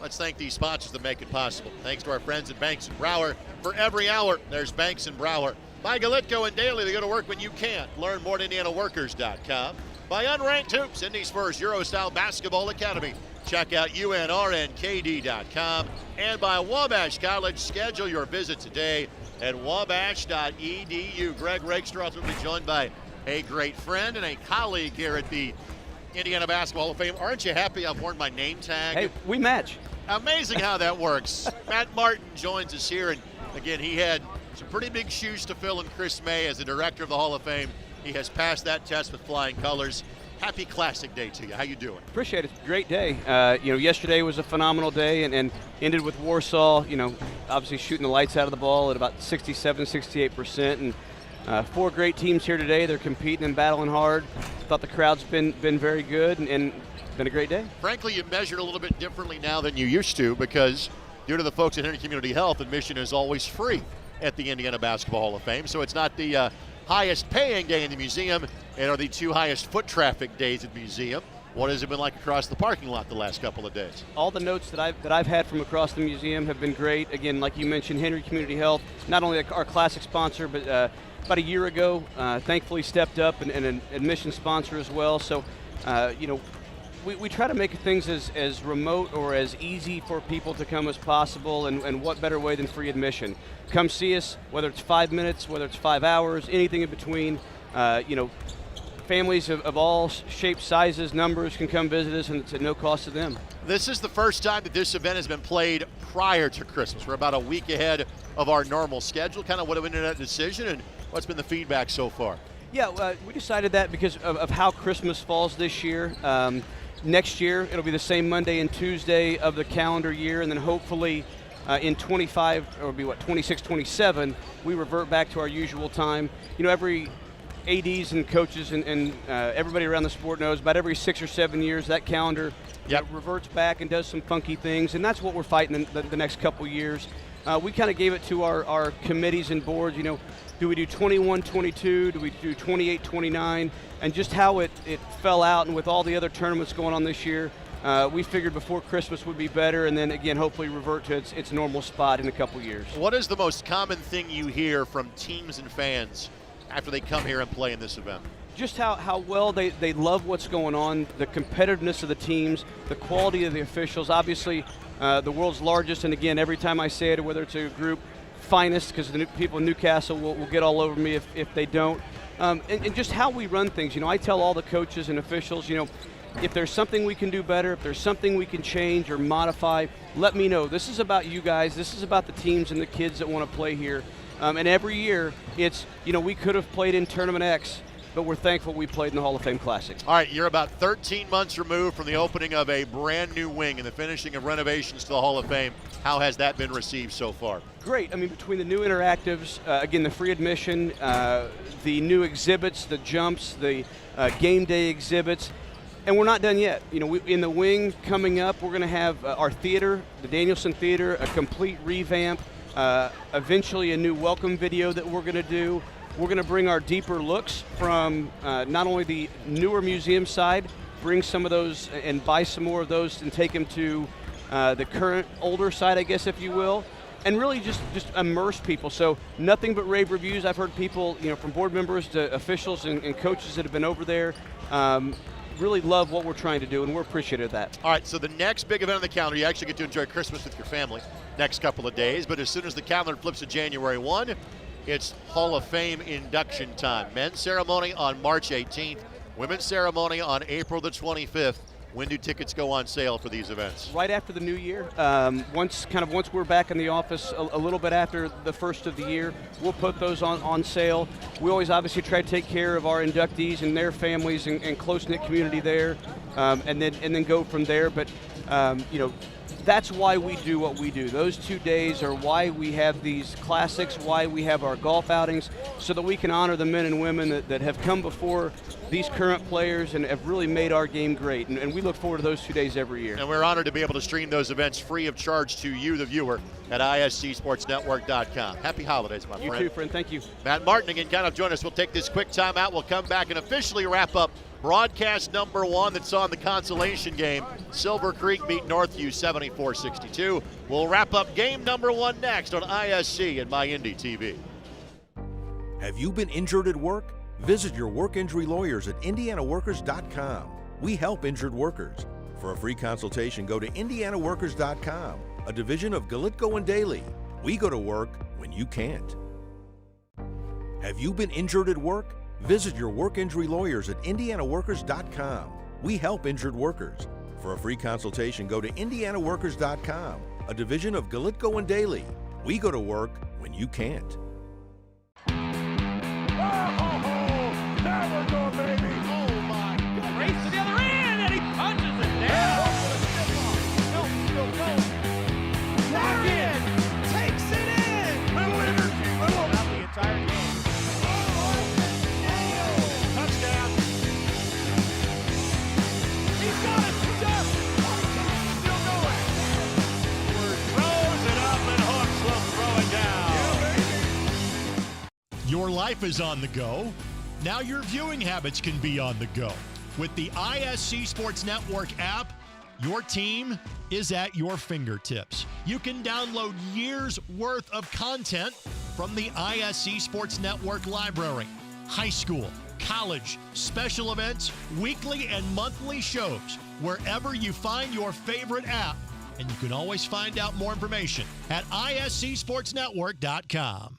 let's thank these sponsors that make it possible. Thanks to our friends at Banks & Brower. For every hour, there's Banks & Brower. By Galitko and Daly, they go to work when you can't. Learn more at IndianaWorkers.com. By Unranked Hoops, Indy's first Euro-style basketball academy. Check out UNRNKD.com. And by Wabash College, schedule your visit today at wabash.edu. Greg Rakestraw will be joined by a great friend and a colleague here at the Indiana Basketball Hall of Fame. Aren't you happy I've worn my name tag? Hey, we match. Amazing how that works. Matt Martin joins us here, and again, he had some pretty big shoes to fill in Chris May as the director of the Hall of Fame. He has passed that test with flying colors. Happy Classic Day to you. How you doing? Appreciate it. Great day. Yesterday was a phenomenal day and ended with Warsaw, obviously shooting the lights out of the ball at about 67, 68%. And 4 great teams here today. They're competing and battling hard. Thought the crowd's been very good and been a great day. Frankly, you measured a little bit differently now than you used to because due to the folks at Henry Community Health, admission is always free at the Indiana Basketball Hall of Fame. So it's not the highest paying day in the museum and are the 2 highest foot traffic days at the museum. What has it been like across the parking lot the last couple of days? All the notes that I've had from across the museum have been great. Again, like you mentioned, Henry Community Health, not only our classic sponsor, but about a year ago, thankfully stepped up and an admission sponsor as well. So, we try to make things as remote or as easy for people to come as possible, and what better way than free admission. Come see us, whether it's 5 minutes, whether it's 5 hours, anything in between. Families of all shapes, sizes, numbers can come visit us, and it's at no cost to them. This is the first time that this event has been played prior to Christmas. We're about a week ahead of our normal schedule. Kind of what went into that decision, and what's been the feedback so far? Yeah, we decided that because of how Christmas falls this year. Next year, it'll be the same Monday and Tuesday of the calendar year, and then hopefully in 25, or it'll be 26, 27, we revert back to our usual time. Every ADs and coaches and everybody around the sport knows about every 6 or 7 years that calendar reverts back and does some funky things, and that's what we're fighting the next couple years. We kind of gave it to our committees and boards. Do we do 21-22? Do we do 28-29? And just how it fell out, and with all the other tournaments going on this year, we figured before Christmas would be better, and then again hopefully revert to its normal spot in a couple years. What is the most common thing you hear from teams and fans after they come here and play in this event? Just how well they love what's going on, the competitiveness of the teams, the quality of the officials. Obviously, the world's largest, and again, every time I say it, whether it's a group, finest, because the people in Newcastle will get all over me if they don't. And just how we run things. I tell all the coaches and officials, if there's something we can do better, if there's something we can change or modify, let me know. This is about you guys. This is about the teams and the kids that want to play here. And every year, it's, we could have played in Tournament X, but we're thankful we played in the Hall of Fame Classic. All right, you're about 13 months removed from the opening of a brand new wing and the finishing of renovations to the Hall of Fame. How has that been received so far? Great. Between the new interactives, again, the free admission, the new exhibits, the jumps, the game day exhibits, and we're not done yet. In the wing coming up, we're going to have our theater, the Danielson Theater, a complete revamp, eventually a new welcome video that we're going to do. We're going to bring our deeper looks from not only the newer museum side, bring some of those and buy some more of those and take them to the current older side, I guess, if you will. and really just immerse people. So nothing but rave reviews. I've heard people, from board members to officials and coaches that have been over there, really love what we're trying to do, and we're appreciative of that. All right, so the next big event on the calendar, you actually get to enjoy Christmas with your family next couple of days, but as soon as the calendar flips to January 1, it's Hall of Fame induction time. Men's ceremony on March 18th, women's ceremony on April the 25th. When do tickets go on sale for these events? Right after the new year. Once we're back in the office, a little bit after the first of the year, we'll put those on sale. We always obviously try to take care of our inductees and their families and close-knit community there, and then go from there. But that's why we do what we do. Those 2 days are why we have these classics, why we have our golf outings, so that we can honor the men and women that have come before these current players and have really made our game great. And we look forward to those 2 days every year. And we're honored to be able to stream those events free of charge to you, the viewer, at iscsportsnetwork.com. Happy holidays, my friend. You too, friend. Thank you. Matt Martin again, kind of join us. We'll take this quick time out. We'll come back and officially wrap up broadcast number 1 that's on the consolation game. Silver Creek beat Northview 74-62. We'll wrap up game number 1 next on ISC and MyIndy TV. Have you been injured at work? Visit your work injury lawyers at indianaworkers.com. We help injured workers. For a free consultation, go to indianaworkers.com, a division of Galitko and Daly. We go to work when you can't. Have you been injured at work? Visit your work injury lawyers at indianaworkers.com. We help injured workers. For a free consultation, go to indianaworkers.com, a division of Galitko and Daly. We go to work when you can't. There we go, baby. Oh, my God. Race to the other end, and he punches it down. Lock in. Takes it in. Little energy. Little. Not the entire game. Touchdown. He's got it. He's up. Still going. Throws it up, and Hooks will throw it down. Your life is on the go. Now your viewing habits can be on the go. With the ISC Sports Network app, your team is at your fingertips. You can download years' worth of content from the ISC Sports Network library. High school, college, special events, weekly and monthly shows, wherever you find your favorite app. And you can always find out more information at iscsportsnetwork.com.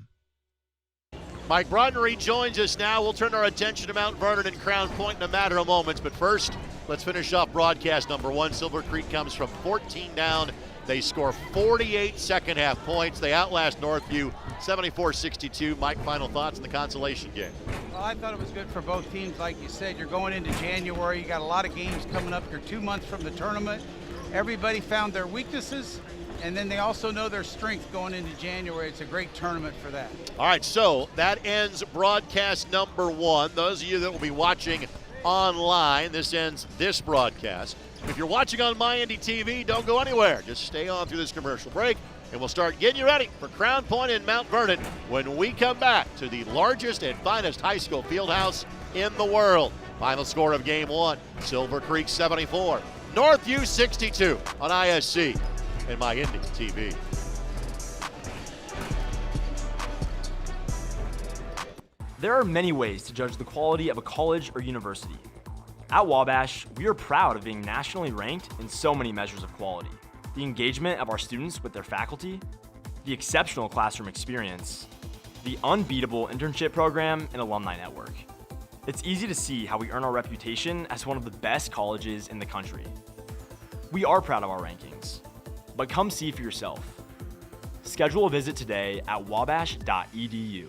Mike Brodden rejoins us now. We'll turn our attention to Mount Vernon and Crown Point in a matter of moments. But first, let's finish off broadcast number 1. Silver Creek comes from 14 down. They score 48 second-half points. They outlast Northview 74-62. Mike, final thoughts on the consolation game? Well, I thought it was good for both teams. Like you said, you're going into January. You got a lot of games coming up. You're 2 months from the tournament. Everybody found their weaknesses, and then they also know their strength going into January. It's a great tournament for that. All right, so that ends broadcast number 1. Those of you that will be watching online, this ends this broadcast. If you're watching on MyIndy TV, don't go anywhere. Just stay on through this commercial break, and we'll start getting you ready for Crown Point in Mount Vernon when we come back to the largest and finest high school field house in the world. Final score of game 1, Silver Creek 74, Northview 62 on ISC and MyIndy TV. There are many ways to judge the quality of a college or university. At Wabash, we are proud of being nationally ranked in so many measures of quality. The engagement of our students with their faculty, the exceptional classroom experience, the unbeatable internship program and alumni network. It's easy to see how we earn our reputation as one of the best colleges in the country. We are proud of our rankings, but come see for yourself. Schedule a visit today at wabash.edu.